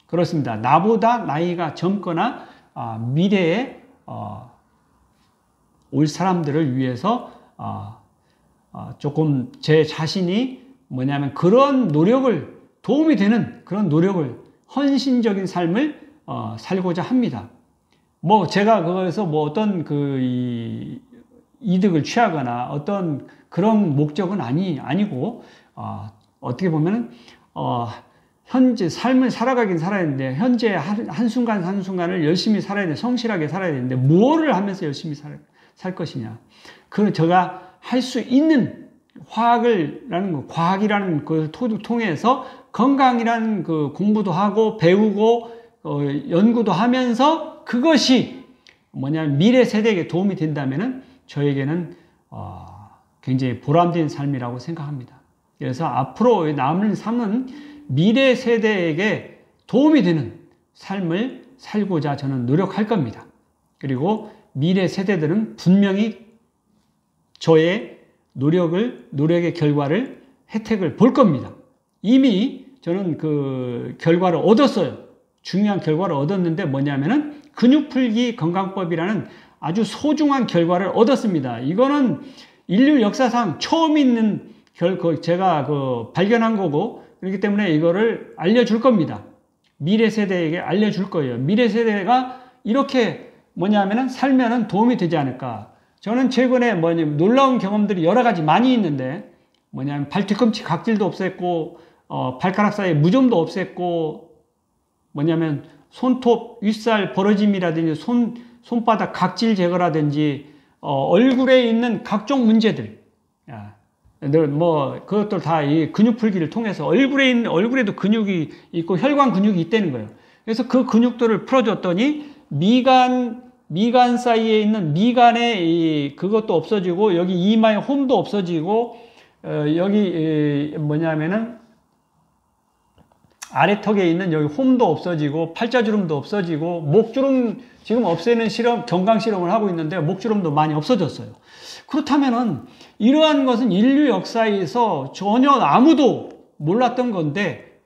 그렇습니다. 나보다 나이가 젊거나 미래에 올 사람들을 위해서 조금 제 자신이 뭐냐면 그런 노력을 도움이 되는 그런 노력을 헌신적인 삶을 살고자 합니다. 제가 그거에서 어떤 이득을 취하거나 어떤 그런 목적은 아니고, 어떻게 보면은, 현재 삶을 살아가긴 살아야 되는데, 현재 한순간 한순간을 열심히 살아야 되는데, 성실하게 살아야 되는데, 무엇을 하면서 열심히 살 것이냐. 제가 할 수 있는 과학이라는 걸 통해서 건강이라는 공부도 하고, 배우고, 연구도 하면서 그것이 뭐냐면 미래 세대에게 도움이 된다면은 저에게는 굉장히 보람된 삶이라고 생각합니다. 그래서 앞으로 남은 삶은 미래 세대에게 도움이 되는 삶을 살고자 저는 노력할 겁니다. 그리고 미래 세대들은 분명히 저의 노력의 결과를 혜택을 볼 겁니다. 이미 저는 결과를 얻었어요. 중요한 결과를 얻었는데 뭐냐면은 근육풀기 건강법이라는 아주 소중한 결과를 얻었습니다. 이거는 인류 역사상 처음 있는 제가 발견한 거고, 그렇기 때문에 이거를 알려줄 겁니다. 미래 세대에게 알려줄 거예요. 미래 세대가 이렇게 뭐냐면은 살면은 도움이 되지 않을까. 저는 최근에 놀라운 경험들이 여러 가지 많이 있는데, 발뒤꿈치 각질도 없앴고, 발가락 사이에 무좀도 없앴고, 손톱, 윗살 벌어짐이라든지 손바닥 각질 제거라든지 얼굴에 있는 각종 문제들, 그것들 다 이 근육 풀기를 통해서 얼굴에도 근육이 있고 혈관 근육이 있다는 거예요. 그래서 그 근육들을 풀어줬더니 미간 사이에 있는 미간의 그것도 없어지고 여기 이마의 홈도 없어지고 여기 아래턱에 있는 여기 홈도 없어지고 팔자주름도 없어지고 목주름 지금 없애는 건강 실험을 하고 있는데 목주름도 많이 없어졌어요. 그렇다면은 이러한 것은 인류 역사에서 전혀 아무도 몰랐던 건데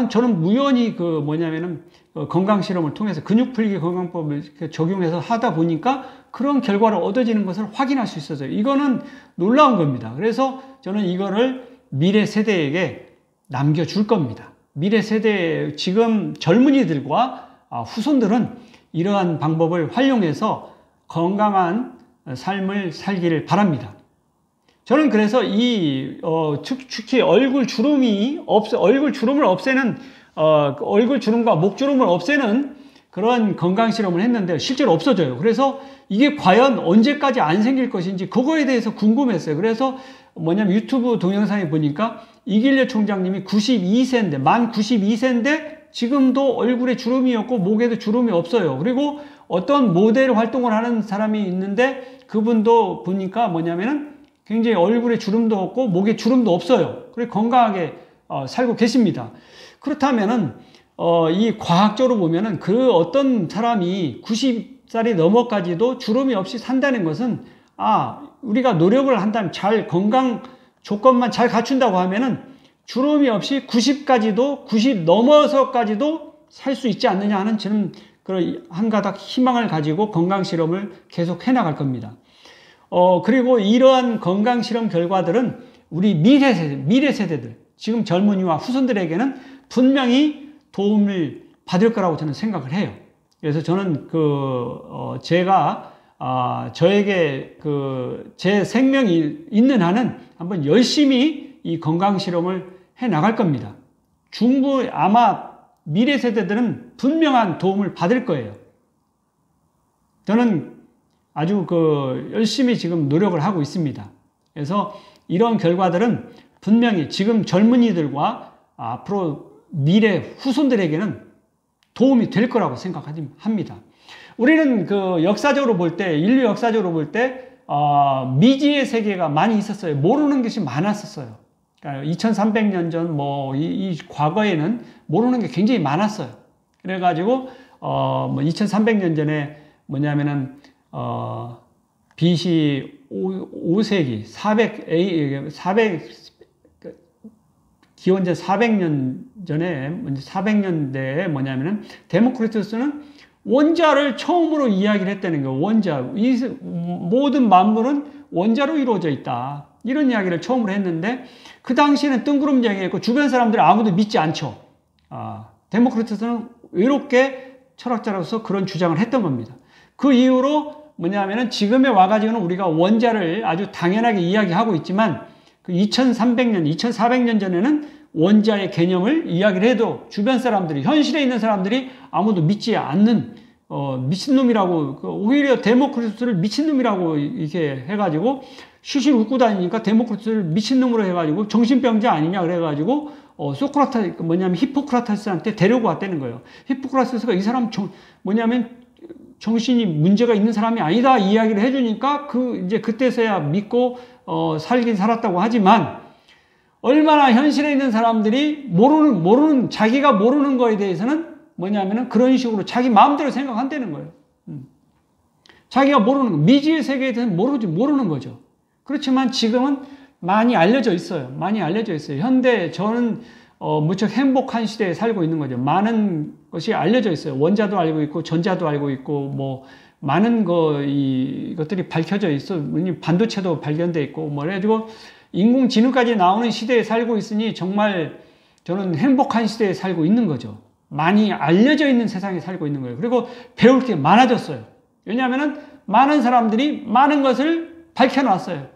저는 우연히 건강 실험을 통해서 근육 풀기 건강법을 적용해서 하다 보니까 그런 결과를 얻어지는 것을 확인할 수 있었어요. 이거는 놀라운 겁니다. 그래서 저는 이거를 미래 세대에게 남겨줄 겁니다. 미래 세대 지금 젊은이들과 후손들은 이러한 방법을 활용해서 건강한 삶을 살기를 바랍니다. 저는 그래서 특히 얼굴 주름을 없애는 얼굴 주름과 목 주름을 없애는 그런 건강 실험을 했는데 실제로 없어져요. 그래서 이게 과연 언제까지 안 생길 것인지 그거에 대해서 궁금했어요. 그래서 유튜브 동영상에 보니까 이길래 총장님이 92세인데 만 92세인데 지금도 얼굴에 주름이 없고 목에도 주름이 없어요. 그리고 어떤 모델 활동을 하는 사람이 있는데 그분도 보니까 굉장히 얼굴에 주름도 없고 목에 주름도 없어요. 그리고 건강하게 살고 계십니다. 그렇다면은 이 과학적으로 보면은 그 어떤 사람이 90살이 넘어까지도 주름이 없이 산다는 것은 우리가 노력을 한다면 건강 조건만 잘 갖춘다고 하면은 주름이 없이 90 넘어서까지도 살 수 있지 않느냐 하는 저는 그런 한 가닥 희망을 가지고 건강 실험을 계속 해나갈 겁니다. 그리고 이러한 건강 실험 결과들은 우리 미래 세대들, 지금 젊은이와 후손들에게는 분명히 도움을 받을 거라고 저는 생각을 해요. 그래서 저는 저에게 제 생명이 있는 한은 한번 열심히 이 건강 실험을 해 나갈 겁니다. 아마 미래 세대들은 분명한 도움을 받을 거예요. 저는 아주 열심히 지금 노력을 하고 있습니다. 그래서 이런 결과들은 분명히 지금 젊은이들과 앞으로 미래 후손들에게는 도움이 될 거라고 생각합니다. 우리는 역사적으로 볼 때, 인류 역사적으로 볼 때, 미지의 세계가 많이 있었어요. 모르는 것이 많았었어요. 그러니까 2300년 전, 이 과거에는 모르는 게 굉장히 많았어요. 그래가지고, 2300년 전에 BC 5세기, 400, 기원전 400년 전에, 400년대에 데모크리투스는 원자를 처음으로 이야기를 했다는 거예요. 모든 만물은 원자로 이루어져 있다. 이런 이야기를 처음으로 했는데, 그 당시에는 뜬구름쟁이였고, 주변 사람들이 아무도 믿지 않죠. 데모크리투스는 외롭게 철학자로서 그런 주장을 했던 겁니다. 그 이후로 지금에 와가지고는 우리가 원자를 아주 당연하게 이야기하고 있지만, 2400년 전에는 원자의 개념을 이야기를 해도 주변 사람들이, 현실에 있는 사람들이 아무도 믿지 않는, 미친놈이라고, 오히려 데모크리투스를 미친놈이라고 이렇게 해가지고, 실실 웃고 다니니까 데모크리투스를 미친놈으로 해가지고, 정신병자 아니냐 그래가지고, 히포크라테스한테 데려고 왔다는 거예요. 히포크라테스가 이 사람 정신이 문제가 있는 사람이 아니다 이야기를 해주니까 이제 그때서야 믿고 살긴 살았다고 하지만 얼마나 현실에 있는 사람들이 자기가 모르는 거에 대해서는 그런 식으로 자기 마음대로 생각한다는 거예요. 자기가 미지의 세계에 대해서는 모르는 거죠. 그렇지만 지금은 많이 알려져 있어요. 저는 무척 행복한 시대에 살고 있는 거죠. 많은 것이 알려져 있어요. 원자도 알고 있고, 전자도 알고 있고, 많은 이것들이 밝혀져 있어. 반도체도 발견돼 있고, 그래가지고, 인공지능까지 나오는 시대에 살고 있으니 정말 저는 행복한 시대에 살고 있는 거죠. 많이 알려져 있는 세상에 살고 있는 거예요. 그리고 배울 게 많아졌어요. 왜냐하면 많은 사람들이 많은 것을 밝혀놨어요.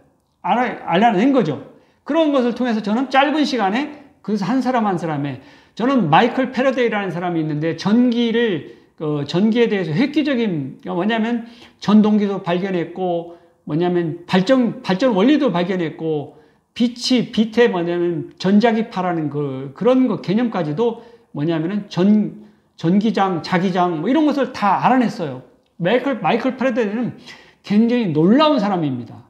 알아낸 거죠. 그런 것을 통해서 저는 짧은 시간에 그래서 한 사람 한 사람의 저는 마이클 패러데이라는 사람이 있는데 전기에 대해서 획기적인 전동기도 발견했고 발전 원리도 발견했고 빛에 전자기파라는 그런 거 개념까지도 전기장, 자기장 이런 것을 다 알아냈어요. 마이클 패러데이는 굉장히 놀라운 사람입니다.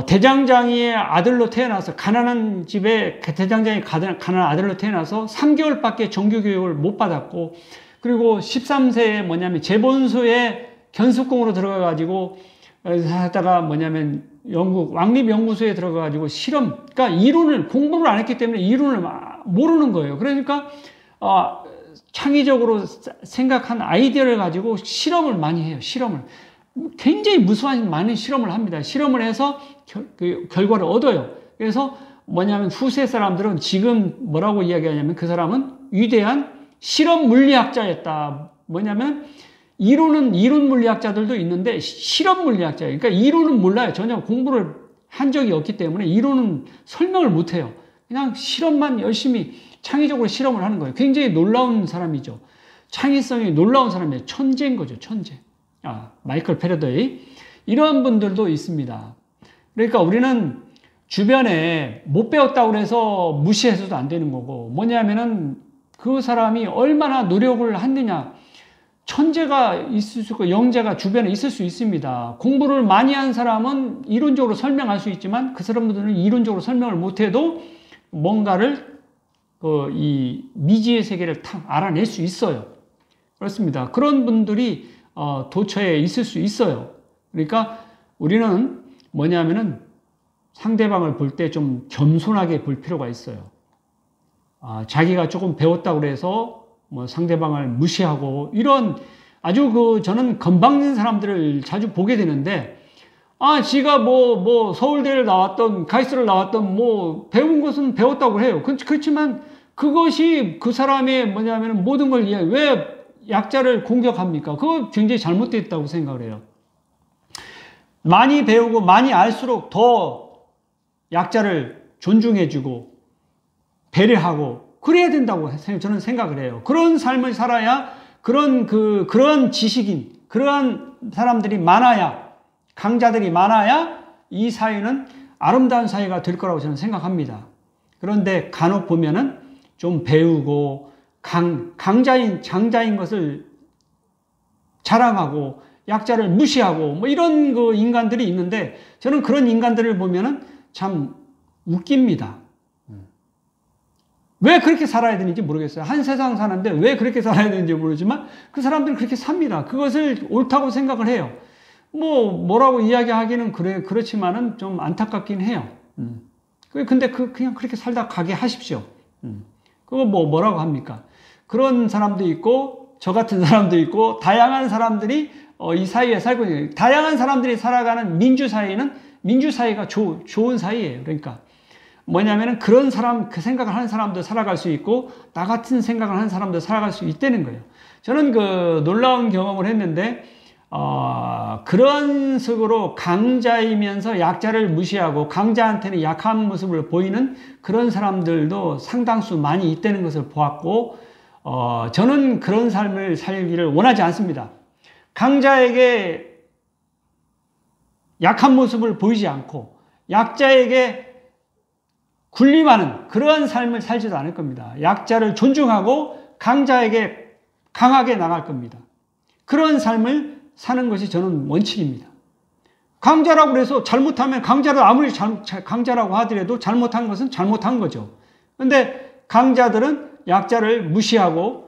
대장장이의 아들로 태어나서 가난한 집에 대장장이 가난한 아들로 태어나서 3개월밖에 정규교육을 못 받았고, 그리고 13세에 뭐냐면 재본소에 견습공으로 들어가가지고 하다가 뭐냐면 영국 왕립연구소에 들어가가지고 실험, 그러니까 이론을 공부를 안 했기 때문에 이론을 모르는 거예요. 그러니까 창의적으로 생각한 아이디어를 가지고 실험을 많이 해요. 실험을 굉장히 무수한 많은 실험을 합니다. 실험을 해서 그 결과를 얻어요. 그래서 뭐냐면 후세 사람들은 지금 뭐라고 이야기하냐면 그 사람은 위대한 실험 물리학자였다. 뭐냐면 이론 물리학자들도 있는데 실험 물리학자예요. 그러니까 이론은 몰라요. 전혀 공부를 한 적이 없기 때문에 이론은 설명을 못 해요. 그냥 실험만 열심히 창의적으로 실험을 하는 거예요. 굉장히 놀라운 사람이죠. 창의성이 놀라운 사람이에요. 천재인 거죠. 천재. 마이클 패러데이. 이런 분들도 있습니다. 그러니까 우리는 주변에 못 배웠다고 해서 무시해서도 안 되는 거고, 뭐냐면은 그 사람이 얼마나 노력을 했느냐. 천재가 있을 수 있고 영재가 주변에 있을 수 있습니다. 공부를 많이 한 사람은 이론적으로 설명할 수 있지만 그 사람들은 이론적으로 설명을 못해도 뭔가를 이 미지의 세계를 알아낼 수 있어요. 그렇습니다. 그런 분들이 도처에 있을 수 있어요. 그러니까 우리는 뭐냐면은 상대방을 볼 때 좀 겸손하게 볼 필요가 있어요. 자기가 조금 배웠다고 해서 뭐 상대방을 무시하고 이런 아주 저는 건방진 사람들을 자주 보게 되는데, 지가 뭐 서울대를 나왔던 가이스를 나왔던 뭐 배운 것은 배웠다고 해요. 그렇지만 그것이 그 사람의 뭐냐면 모든 걸 왜 약자를 공격합니까? 그거 굉장히 잘못됐다고 생각을 해요. 많이 배우고 많이 알수록 더 약자를 존중해주고 배려하고 그래야 된다고 저는 생각을 해요. 그런 삶을 살아야 그런 지식인, 그러한 사람들이 많아야, 강자들이 많아야 이 사회는 아름다운 사회가 될 거라고 저는 생각합니다. 그런데 간혹 보면은 좀 배우고 장자인 것을 자랑하고 약자를 무시하고 뭐 이런 인간들이 있는데, 저는 그런 인간들을 보면은 참 웃깁니다. 왜 그렇게 살아야 되는지 모르겠어요. 한 세상 사는데 왜 그렇게 살아야 되는지 모르지만 그 사람들은 그렇게 삽니다. 그것을 옳다고 생각을 해요. 뭐라고 이야기하기는 그렇지만은 좀 안타깝긴 해요. 근데 그냥 그렇게 살다 가게 하십시오. 그거 뭐라고 합니까? 그런 사람도 있고 저 같은 사람도 있고 다양한 사람들이 이 사회에 살고 있는, 다양한 사람들이 살아가는 민주사회가 좋은 사회예요. 그러니까 뭐냐면은 그 생각을 하는 사람도 살아갈 수 있고 나 같은 생각을 하는 사람도 살아갈 수 있다는 거예요. 저는 놀라운 경험을 했는데 그런 식으로 강자이면서 약자를 무시하고 강자한테는 약한 모습을 보이는 그런 사람들도 상당수 많이 있다는 것을 보았고, 저는 그런 삶을 살기를 원하지 않습니다. 강자에게 약한 모습을 보이지 않고 약자에게 군림하는 그러한 삶을 살지도 않을 겁니다. 약자를 존중하고 강자에게 강하게 나갈 겁니다. 그런 삶을 사는 것이 저는 원칙입니다. 강자라고 해서 잘못하면 강자를 아무리 강자라고 하더라도 잘못한 것은 잘못한 거죠. 근데 강자들은 약자를 무시하고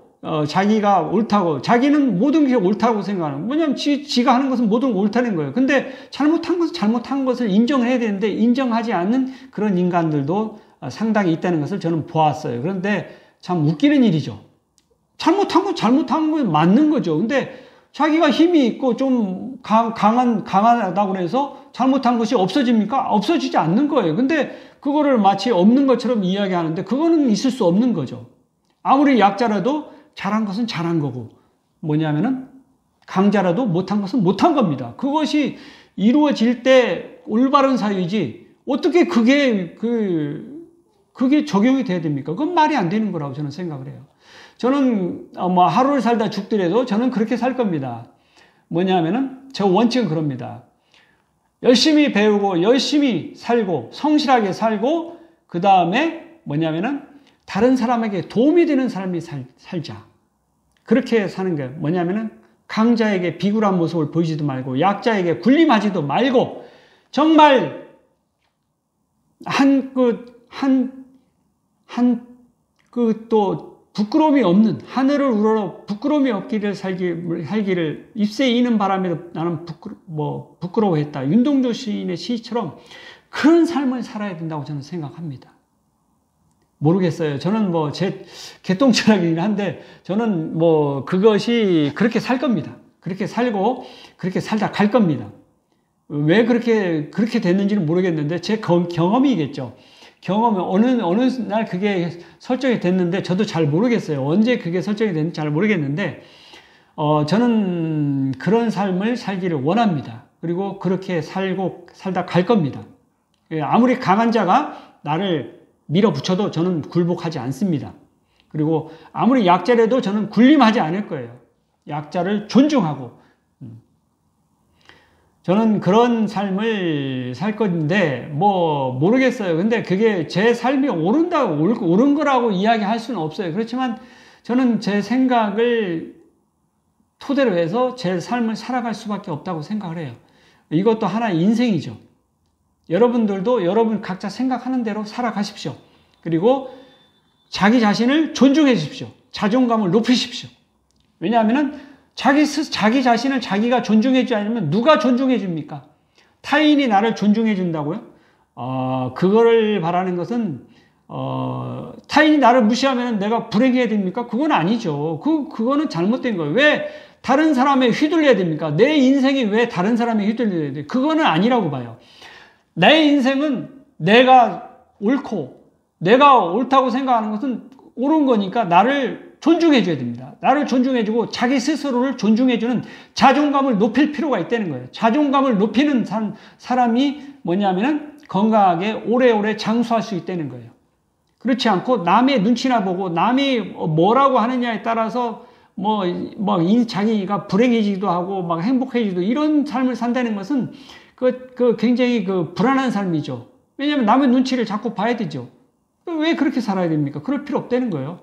자기가 옳다고, 자기는 모든 게 옳다고 생각하는, 뭐냐면 지가 하는 것은 모든 게 옳다는 거예요. 근데 잘못한 것은 잘못한 것을 인정해야 되는데 인정하지 않는 그런 인간들도 상당히 있다는 것을 저는 보았어요. 그런데 참 웃기는 일이죠. 잘못한 건 맞는 거죠. 근데 자기가 힘이 있고 좀 강하다고 해서 잘못한 것이 없어집니까? 없어지지 않는 거예요. 근데 그거를 마치 없는 것처럼 이야기하는데 그거는 있을 수 없는 거죠. 아무리 약자라도 잘한 것은 잘한 거고, 뭐냐면은 강자라도 못한 것은 못한 겁니다. 그것이 이루어질 때 올바른 사유이지 어떻게 그게 적용이 돼야 됩니까? 그건 말이 안 되는 거라고 저는 생각을 해요. 저는 하루를 살다 죽더라도 저는 그렇게 살 겁니다. 뭐냐면은 제 원칙은 그럽니다. 열심히 배우고 열심히 살고 성실하게 살고 그 다음에 뭐냐면은 다른 사람에게 도움이 되는 사람이 살자. 그렇게 사는 게 뭐냐면은 강자에게 비굴한 모습을 보이지도 말고 약자에게 군림하지도 말고 정말 또 부끄러움이 없는, 하늘을 우러러 부끄러움이 없기를 살기를 잎새 이는 바람에도 나는 부끄러워했다. 윤동주 시인의 시처럼 그런 삶을 살아야 된다고 저는 생각합니다. 모르겠어요. 저는 제 개똥철학이긴 한데, 저는 그것이 그렇게 살 겁니다. 그렇게 살고, 그렇게 살다 갈 겁니다. 왜 그렇게 됐는지는 모르겠는데, 제 경험이겠죠. 경험은 어느 날 그게 설정이 됐는데, 저도 잘 모르겠어요. 언제 그게 설정이 됐는지 잘 모르겠는데, 저는 그런 삶을 살기를 원합니다. 그리고 그렇게 살다 갈 겁니다. 아무리 강한 자가 나를 밀어붙여도 저는 굴복하지 않습니다. 그리고 아무리 약자라도 저는 군림하지 않을 거예요. 약자를 존중하고. 저는 그런 삶을 살 건데, 모르겠어요. 근데 그게 제 삶이 옳은 거라고 이야기할 수는 없어요. 그렇지만 저는 제 생각을 토대로 해서 제 삶을 살아갈 수밖에 없다고 생각을 해요. 이것도 하나의 인생이죠. 여러분들도 여러분 각자 생각하는 대로 살아가십시오. 그리고 자기 자신을 존중해 주십시오. 자존감을 높이십시오. 왜냐하면 자기 자신을 자기가 존중해 주지 않으면 누가 존중해 줍니까? 타인이 나를 존중해 준다고요? 그거를 바라는 것은 타인이 나를 무시하면 내가 불행해야 됩니까? 그건 아니죠. 그거는 잘못된 거예요. 왜 다른 사람에 휘둘려야 됩니까? 내 인생이 왜 다른 사람에 휘둘려야 돼요? 그거는 아니라고 봐요. 내 인생은 내가 옳고 내가 옳다고 생각하는 것은 옳은 거니까 나를 존중해 줘야 됩니다. 나를 존중해 주고 자기 스스로를 존중해 주는 자존감을 높일 필요가 있다는 거예요. 자존감을 높이는 사람이 뭐냐면은 건강하게 오래오래 장수할 수 있다는 거예요. 그렇지 않고 남의 눈치나 보고 남이 뭐라고 하느냐에 따라서 자기가 불행해지기도 하고 막 행복해지기도 이런 삶을 산다는 것은 굉장히 불안한 삶이죠. 왜냐하면 남의 눈치를 자꾸 봐야 되죠. 왜 그렇게 살아야 됩니까? 그럴 필요 없다는 거예요.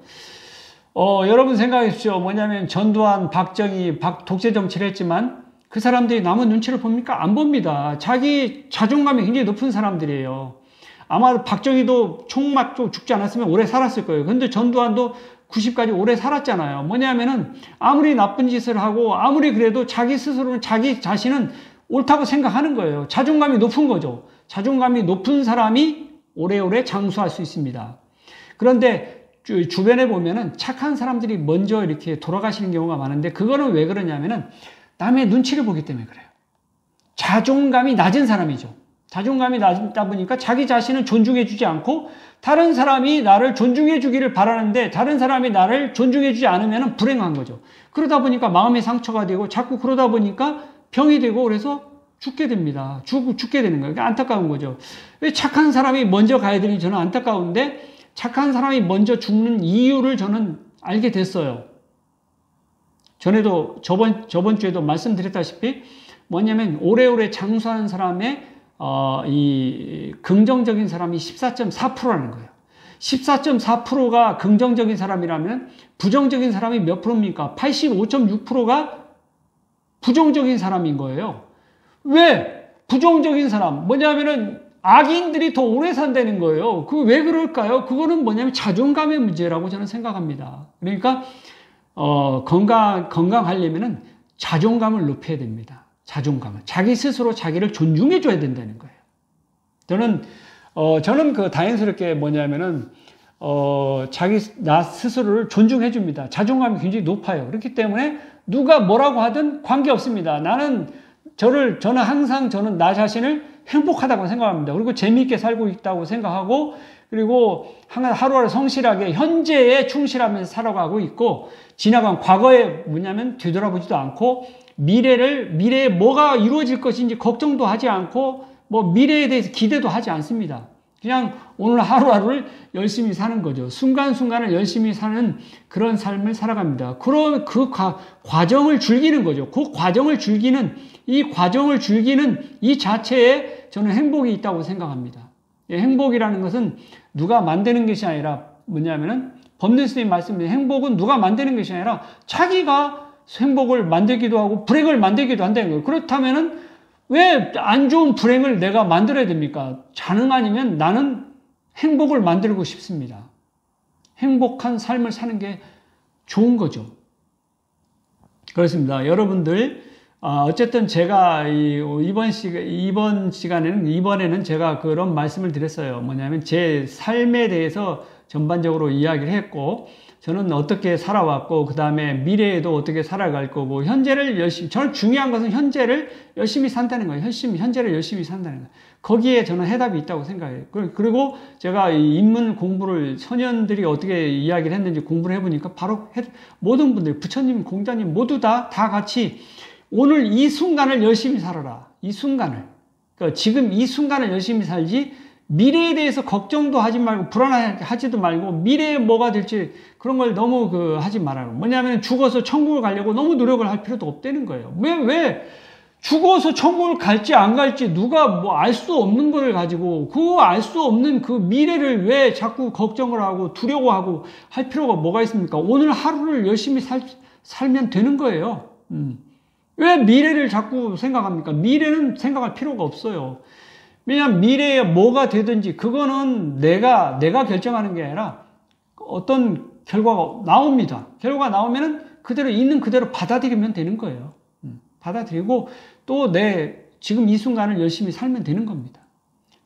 여러분 생각해 보십시오. 뭐냐면 전두환, 박정희, 독재 정치를 했지만 그 사람들이 남의 눈치를 봅니까? 안 봅니다. 자기 자존감이 굉장히 높은 사람들이에요. 아마 박정희도 총 맞고 죽지 않았으면 오래 살았을 거예요. 근데 전두환도 90까지 오래 살았잖아요. 뭐냐면은 아무리 나쁜 짓을 하고 아무리 그래도 자기 스스로는 자기 자신은 옳다고 생각하는 거예요. 자존감이 높은 거죠. 자존감이 높은 사람이 오래오래 장수할 수 있습니다. 그런데 주변에 보면은 착한 사람들이 먼저 이렇게 돌아가시는 경우가 많은데 그거는 왜 그러냐면은 남의 눈치를 보기 때문에 그래요. 자존감이 낮은 사람이죠. 자존감이 낮다 보니까 자기 자신을 존중해 주지 않고 다른 사람이 나를 존중해 주기를 바라는데 다른 사람이 나를 존중해 주지 않으면 불행한 거죠. 그러다 보니까 마음의 상처가 되고 자꾸 그러다 보니까 병이 되고 그래서 죽게 됩니다. 죽게 되는 거예요. 그러니까 안타까운 거죠. 왜 착한 사람이 먼저 가야 되니 저는 안타까운데 착한 사람이 먼저 죽는 이유를 저는 알게 됐어요. 전에도 저번 주에도 말씀드렸다시피 뭐냐면 오래오래 장수하는 사람의 이 긍정적인 사람이 14.4%라는 거예요. 14.4%가 긍정적인 사람이라면 부정적인 사람이 몇 프로입니까? 85.6%가 부정적인 사람인 거예요. 왜? 부정적인 사람. 뭐냐면은 악인들이 더 오래 산다는 거예요. 왜 그럴까요? 그거는 뭐냐면 자존감의 문제라고 저는 생각합니다. 그러니까, 건강하려면은 자존감을 높여야 됩니다. 자존감을. 자기 스스로 자기를 존중해줘야 된다는 거예요. 저는 다행스럽게 뭐냐면은, 나 스스로를 존중해줍니다. 자존감이 굉장히 높아요. 그렇기 때문에 누가 뭐라고 하든 관계없습니다. 저는 항상 나 자신을 행복하다고 생각합니다. 그리고 재미있게 살고 있다고 생각하고, 그리고 하루하루 성실하게 현재에 충실하면서 살아가고 있고, 지나간 과거에 뭐냐면 되돌아보지도 않고, 미래에 뭐가 이루어질 것인지 걱정도 하지 않고, 미래에 대해서 기대도 하지 않습니다. 그냥 오늘 하루하루를 열심히 사는 거죠. 순간순간을 열심히 사는 그런 삶을 살아갑니다. 그 과정을 즐기는 거죠. 그 과정을 즐기는 이 자체에 저는 행복이 있다고 생각합니다. 행복이라는 것은 누가 만드는 것이 아니라 뭐냐면은 법륜 스님 말씀인 행복은 누가 만드는 것이 아니라 자기가 행복을 만들기도 하고 불행을 만들기도 한다는 거예요. 그렇다면은 왜 안 좋은 불행을 내가 만들어야 됩니까? 가능 아니면 나는 행복을 만들고 싶습니다. 행복한 삶을 사는 게 좋은 거죠. 그렇습니다. 여러분들, 어쨌든 제가 이번에는 제가 그런 말씀을 드렸어요. 뭐냐면 제 삶에 대해서 전반적으로 이야기를 했고, 저는 어떻게 살아왔고, 그 다음에 미래에도 어떻게 살아갈 거고, 저는 중요한 것은 현재를 열심히 산다는 거예요. 현재를 열심히 산다는 거예요. 거기에 저는 해답이 있다고 생각해요. 그리고 제가 이 인문 공부를 소년들이 어떻게 이야기를 했는지 공부를 해보니까 바로 모든 분들, 부처님, 공자님 모두 다 같이 오늘 이 순간을 열심히 살아라. 이 순간을. 그러니까 지금 이 순간을 열심히 살지, 미래에 대해서 걱정도 하지 말고, 불안하지도 말고, 미래에 뭐가 될지, 그런 걸 너무 하지 말아요. 뭐냐면 죽어서 천국을 가려고 너무 노력을 할 필요도 없다는 거예요. 왜 죽어서 천국을 갈지 안 갈지 누가 뭐 알 수 없는 걸 가지고, 알 수 없는 그 미래를 왜 자꾸 걱정을 하고 두려워하고 할 필요가 뭐가 있습니까? 오늘 하루를 열심히 살면 되는 거예요. 왜 미래를 자꾸 생각합니까? 미래는 생각할 필요가 없어요. 왜냐하면 미래에 뭐가 되든지 그거는 내가 결정하는 게 아니라 어떤 결과가 나옵니다. 결과가 나오면은 있는 그대로 받아들이면 되는 거예요. 받아들이고 또 지금 이 순간을 열심히 살면 되는 겁니다.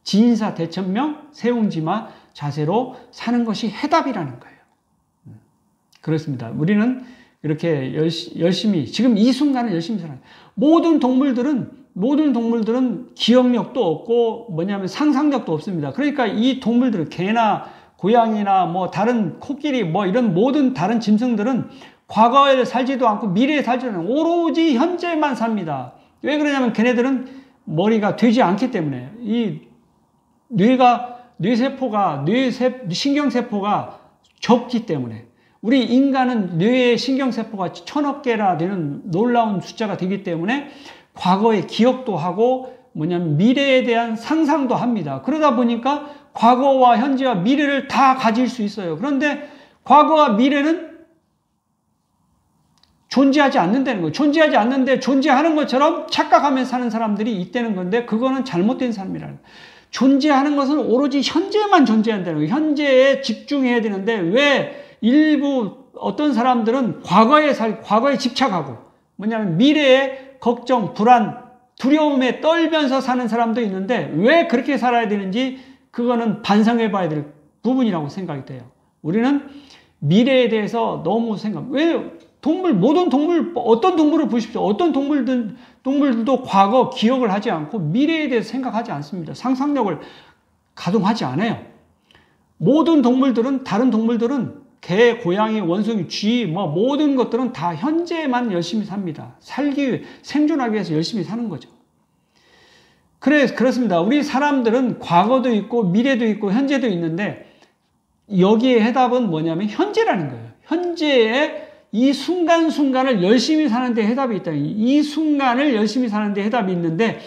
지인사 대천명 세웅지마 자세로 사는 것이 해답이라는 거예요. 그렇습니다. 우리는 이렇게 열심히 지금 이 순간을 열심히 살아요. 모든 동물들은 기억력도 없고 뭐냐면 상상력도 없습니다. 그러니까 이 동물들은 개나 고양이나 뭐 다른 코끼리 뭐 이런 모든 다른 짐승들은 과거에 살지도 않고 미래에 살지도 않고 오로지 현재만 삽니다. 왜 그러냐면 걔네들은 머리가 되지 않기 때문에 이 신경세포가 적기 때문에 우리 인간은 뇌의 신경세포가 1000억 개나 되는 놀라운 숫자가 되기 때문에 과거의 기억도 하고 뭐냐면 미래에 대한 상상도 합니다. 그러다 보니까 과거와 현재와 미래를 다 가질 수 있어요. 그런데 과거와 미래는 존재하지 않는다는 거예요. 존재하지 않는데 존재하는 것처럼 착각하면서 사는 사람들이 있다는 건데 그거는 잘못된 삶이라는 거예요. 존재하는 것은 오로지 현재만 존재한다는 거예요. 현재에 집중해야 되는데 왜 일부 어떤 사람들은 과거에 집착하고 뭐냐면 미래에 걱정, 불안, 두려움에 떨면서 사는 사람도 있는데 왜 그렇게 살아야 되는지 그거는 반성해 봐야 될 부분이라고 생각이 돼요. 우리는 미래에 대해서 너무 모든 동물, 어떤 동물을 보십시오. 어떤 동물들도 과거 기억을 하지 않고 미래에 대해서 생각하지 않습니다. 상상력을 가동하지 않아요. 다른 동물들은 개, 고양이, 원숭이, 쥐, 모든 것들은 다 현재만 열심히 삽니다. 생존하기 위해서 열심히 사는 거죠. 그렇습니다. 우리 사람들은 과거도 있고, 미래도 있고, 현재도 있는데, 여기에 해답은 뭐냐면 현재라는 거예요. 현재에 이 순간순간을 열심히 사는데 해답이 있다. 이 순간을 열심히 사는데 해답이 있는데,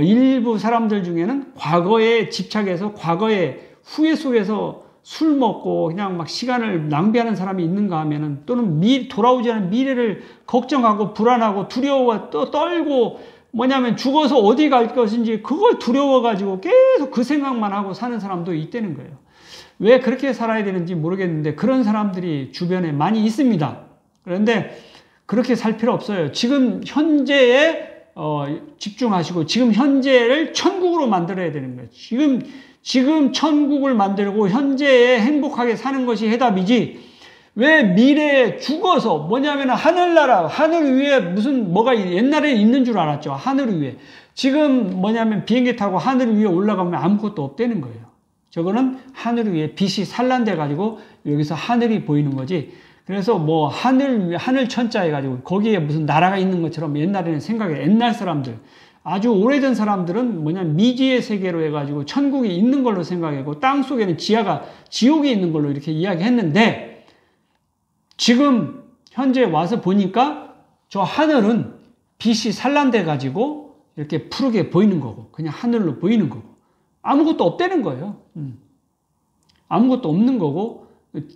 일부 사람들 중에는 과거에 집착해서 과거의 후회 속에서 술 먹고 그냥 막 시간을 낭비하는 사람이 있는가 하면은 또는 돌아오지 않은 미래를 걱정하고 불안하고 두려워 또 떨고 뭐냐면 죽어서 어디 갈 것인지 그걸 두려워가지고 계속 그 생각만 하고 사는 사람도 있다는 거예요. 왜 그렇게 살아야 되는지 모르겠는데 그런 사람들이 주변에 많이 있습니다. 그런데 그렇게 살 필요 없어요. 지금 현재에 집중하시고 지금 현재를 천국으로 만들어야 되는 거예요. 지금 천국을 만들고 현재에 행복하게 사는 것이 해답이지 왜 미래에 죽어서 뭐냐면 하늘 위에 뭐가 옛날에 있는 줄 알았죠. 하늘 위에. 지금 뭐냐면 비행기 타고 하늘 위에 올라가면 아무것도 없다는 거예요. 저거는 하늘 위에 빛이 산란돼 가지고 여기서 하늘이 보이는 거지. 그래서 하늘 천자 해가지고 거기에 무슨 나라가 있는 것처럼 옛날에는 옛날 사람들 아주 오래전 사람들은 미지의 세계로 해가지고 천국이 있는 걸로 생각하고 땅 속에는 지옥이 있는 걸로 이렇게 이야기했는데 지금 현재 와서 보니까 저 하늘은 빛이 산란돼가지고 이렇게 푸르게 보이는 거고 그냥 하늘로 보이는 거고 아무것도 없다는 거예요. 아무것도 없는 거고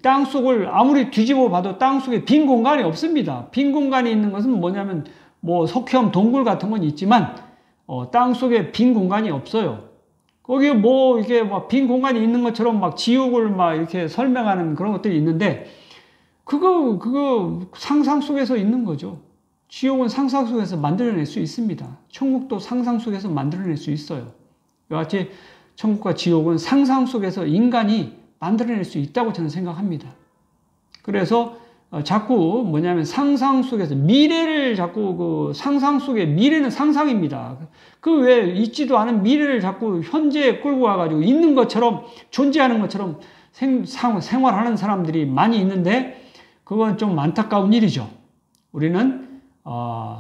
땅 속을 아무리 뒤집어 봐도 땅 속에 빈 공간이 없습니다. 빈 공간이 있는 것은 뭐냐면 석회암 동굴 같은 건 있지만 땅 속에 빈 공간이 없어요. 거기에 뭐 이게 막 빈 공간이 있는 것처럼 막 지옥을 막 이렇게 설명하는 그런 것들이 있는데 그거 상상 속에서 있는 거죠. 지옥은 상상 속에서 만들어낼 수 있습니다. 천국도 상상 속에서 만들어낼 수 있어요. 이와 같이 천국과 지옥은 상상 속에서 인간이 만들어낼 수 있다고 저는 생각합니다. 그래서 자꾸 뭐냐면 상상 속에서 미래를 자꾸 상상 속에 미래는 상상입니다. 그 외에 있지도 않은 미래를 자꾸 현재에 끌고 와가지고 있는 것처럼 존재하는 것처럼 생활하는 사람들이 많이 있는데 그건 좀 안타까운 일이죠. 우리는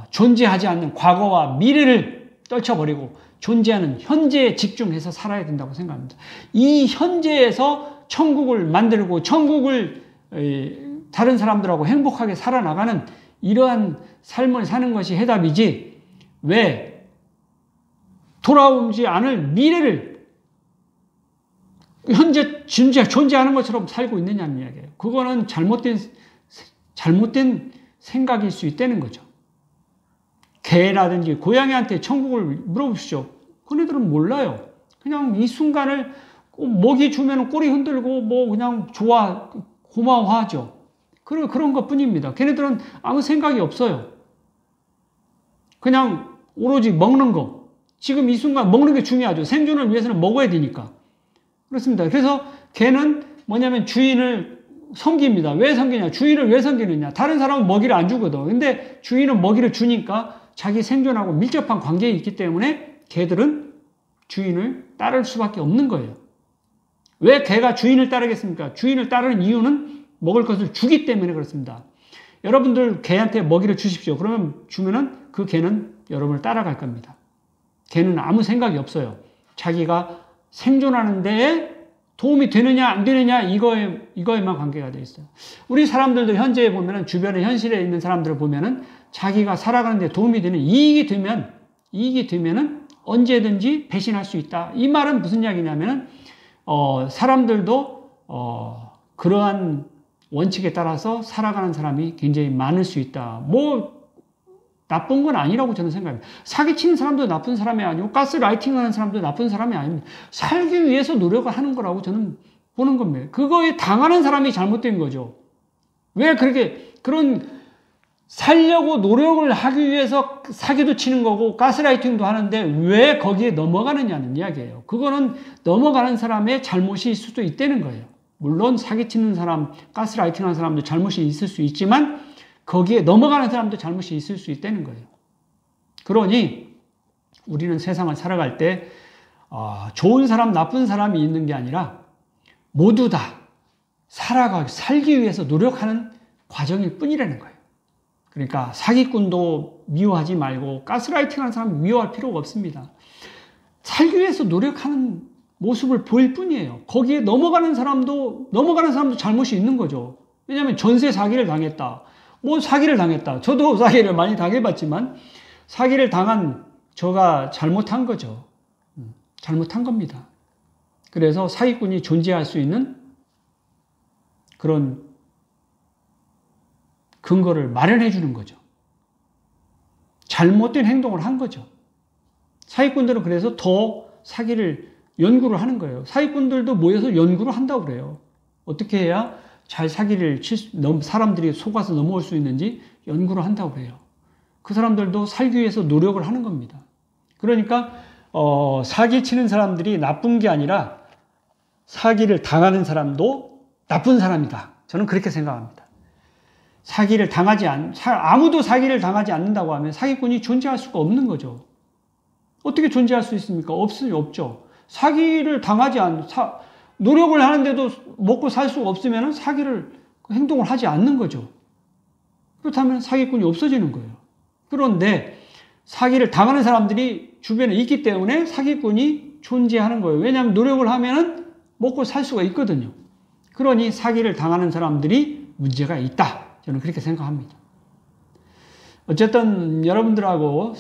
존재하지 않는 과거와 미래를 떨쳐버리고 존재하는 현재에 집중해서 살아야 된다고 생각합니다. 이 현재에서 천국을 만들고 천국을 다른 사람들하고 행복하게 살아나가는 이러한 삶을 사는 것이 해답이지 왜 돌아오지 않을 미래를 현재 존재하는 것처럼 살고 있느냐는 이야기예요. 그거는 잘못된 생각일 수 있다는 거죠. 개라든지 고양이한테 천국을 물어보시죠. 그네들은 몰라요. 그냥 이 순간을 먹이 주면 꼬리 흔들고 뭐 그냥 고마워하죠. 그런 것 뿐입니다. 걔네들은 아무 생각이 없어요. 그냥 오로지 먹는 거. 지금 이 순간 먹는 게 중요하죠. 생존을 위해서는 먹어야 되니까. 그렇습니다. 그래서 걔는 뭐냐면 주인을 섬깁니다. 왜 섬기냐? 주인을 왜 섬기느냐? 다른 사람은 먹이를 안 주거든. 근데 주인은 먹이를 주니까 자기 생존하고 밀접한 관계에 있기 때문에 개들은 주인을 따를 수밖에 없는 거예요. 왜 개가 주인을 따르겠습니까? 주인을 따르는 이유는 먹을 것을 주기 때문에 그렇습니다. 여러분들 개한테 먹이를 주십시오. 그러면 주면은 그 개는 여러분을 따라갈 겁니다. 개는 아무 생각이 없어요. 자기가 생존하는 데에 도움이 되느냐 안 되느냐 이거에만 관계가 되어 있어요. 우리 사람들도 현재에 보면은 주변에 현실에 있는 사람들을 보면은 자기가 살아가는 데 도움이 되는 이익이 되면은 언제든지 배신할 수 있다. 이 말은 무슨 이야기냐면은 사람들도 그러한 원칙에 따라서 살아가는 사람이 굉장히 많을 수 있다. 뭐 나쁜 건 아니라고 저는 생각합니다. 사기치는 사람도 나쁜 사람이 아니고 가스라이팅하는 사람도 나쁜 사람이 아닙니다. 살기 위해서 노력을 하는 거라고 저는 보는 겁니다. 그거에 당하는 사람이 잘못된 거죠. 왜 그런 살려고 노력을 하기 위해서 사기도 치는 거고 가스라이팅도 하는데 왜 거기에 넘어가느냐는 이야기예요. 그거는 넘어가는 사람의 잘못이 있을 수도 있다는 거예요. 물론 사기치는 사람, 가스라이팅하는 사람도 잘못이 있을 수 있지만 거기에 넘어가는 사람도 잘못이 있을 수 있다는 거예요. 그러니 우리는 세상을 살아갈 때 좋은 사람, 나쁜 사람이 있는 게 아니라 모두 다 살기 위해서 노력하는 과정일 뿐이라는 거예요. 그러니까 사기꾼도 미워하지 말고 가스라이팅하는 사람 미워할 필요가 없습니다. 살기 위해서 노력하는 모습을 보일 뿐이에요. 거기에 넘어가는 사람도 잘못이 있는 거죠. 왜냐하면 전세 사기를 당했다. 뭐 사기를 당했다. 저도 사기를 많이 당해봤지만 사기를 당한 저가 잘못한 거죠. 잘못한 겁니다. 그래서 사기꾼이 존재할 수 있는 그런 근거를 마련해 주는 거죠. 잘못된 행동을 한 거죠. 사기꾼들은 그래서 더 사기를 연구를 하는 거예요. 사기꾼들도 모여서 연구를 한다고 그래요. 어떻게 해야 잘 사기를 사람들이 속아서 넘어올 수 있는지 연구를 한다고 그래요. 그 사람들도 살기 위해서 노력을 하는 겁니다. 그러니까 사기치는 사람들이 나쁜 게 아니라 사기를 당하는 사람도 나쁜 사람이다. 저는 그렇게 생각합니다. 아무도 사기를 당하지 않는다고 하면 사기꾼이 존재할 수가 없는 거죠. 어떻게 존재할 수 있습니까? 없죠. 사기를 노력을 하는데도 먹고 살 수가 없으면 행동을 하지 않는 거죠. 그렇다면 사기꾼이 없어지는 거예요. 그런데 사기를 당하는 사람들이 주변에 있기 때문에 사기꾼이 존재하는 거예요. 왜냐하면 노력을 하면 먹고 살 수가 있거든요. 그러니 사기를 당하는 사람들이 문제가 있다. 저는 그렇게 생각합니다. 어쨌든 여러분들하고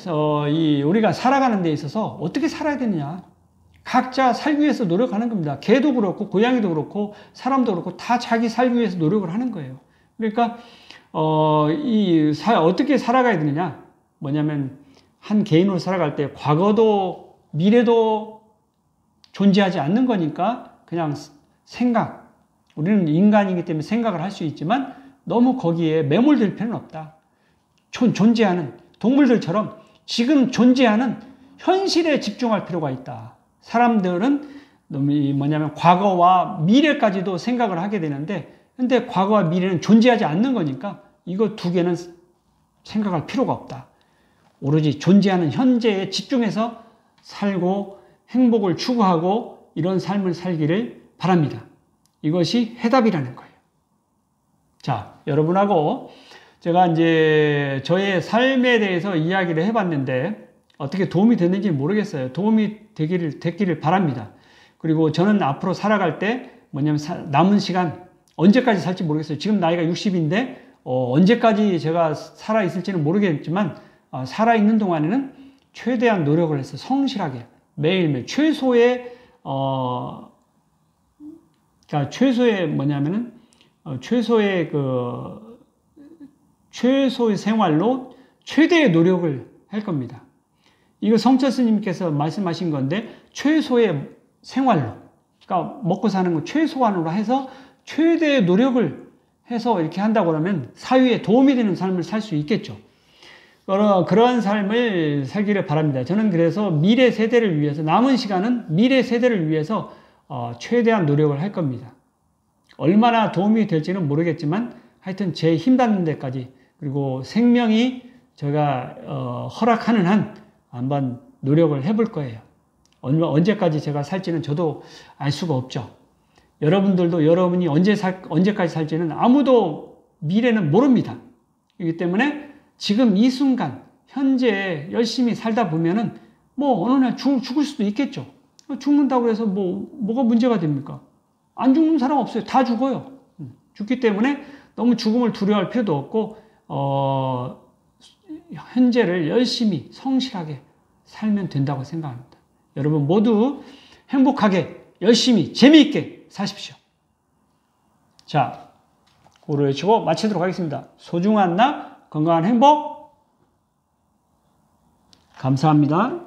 우리가 살아가는 데 있어서 어떻게 살아야 되느냐. 각자 살기 위해서 노력하는 겁니다. 개도 그렇고 고양이도 그렇고 사람도 그렇고 다 자기 살기 위해서 노력을 하는 거예요. 그러니까 어떻게 살아가야 되느냐. 뭐냐면 한 개인으로 살아갈 때 과거도 미래도 존재하지 않는 거니까 그냥 생각, 우리는 인간이기 때문에 생각을 할 수 있지만 너무 거기에 매몰될 필요는 없다. 존재하는 동물들처럼 지금 존재하는 현실에 집중할 필요가 있다. 사람들은 뭐냐면 과거와 미래까지도 생각을 하게 되는데 근데 과거와 미래는 존재하지 않는 거니까 이거 두 개는 생각할 필요가 없다. 오로지 존재하는 현재에 집중해서 살고 행복을 추구하고 이런 삶을 살기를 바랍니다. 이것이 해답이라는 거예요. 자, 여러분하고 제가 이제 저의 삶에 대해서 이야기를 해봤는데 어떻게 도움이 됐는지 모르겠어요. 도움이 됐기를 바랍니다. 그리고 저는 앞으로 살아갈 때 뭐냐면 남은 시간 언제까지 살지 모르겠어요. 지금 나이가 60인데 언제까지 제가 살아있을지는 모르겠지만 살아있는 동안에는 최대한 노력을 해서 성실하게 매일매일 최소의 그러니까 최소의 뭐냐면은 최소의 생활로 최대의 노력을 할 겁니다. 이거 성철 스님께서 말씀하신 건데 최소의 생활로 그러니까 먹고 사는 거 최소한으로 해서 최대의 노력을 해서 이렇게 한다고 하면 사회에 도움이 되는 삶을 살 수 있겠죠. 그러한 삶을 살기를 바랍니다. 저는 그래서 미래 세대를 위해서 남은 시간은 미래 세대를 위해서 최대한 노력을 할 겁니다. 얼마나 도움이 될지는 모르겠지만 하여튼 제 힘 닿는 데까지 그리고 생명이 제가 허락하는 한 한번 노력을 해볼 거예요. 언제까지 제가 살지는 저도 알 수가 없죠. 여러분들도 여러분이 언제까지 살지는 아무도 미래는 모릅니다. 그렇기 때문에 지금 이 순간 현재 열심히 살다 보면은 뭐 어느 날 죽을 수도 있겠죠. 죽는다고 해서 뭐가 문제가 됩니까? 안 죽는 사람 없어요. 다 죽어요. 죽기 때문에 너무 죽음을 두려워할 필요도 없고 현재를 열심히 성실하게 살면 된다고 생각합니다. 여러분 모두 행복하게 열심히 재미있게 사십시오. 자, 구호를 외치고 마치도록 하겠습니다. 소중한 나 건강한 행복 감사합니다.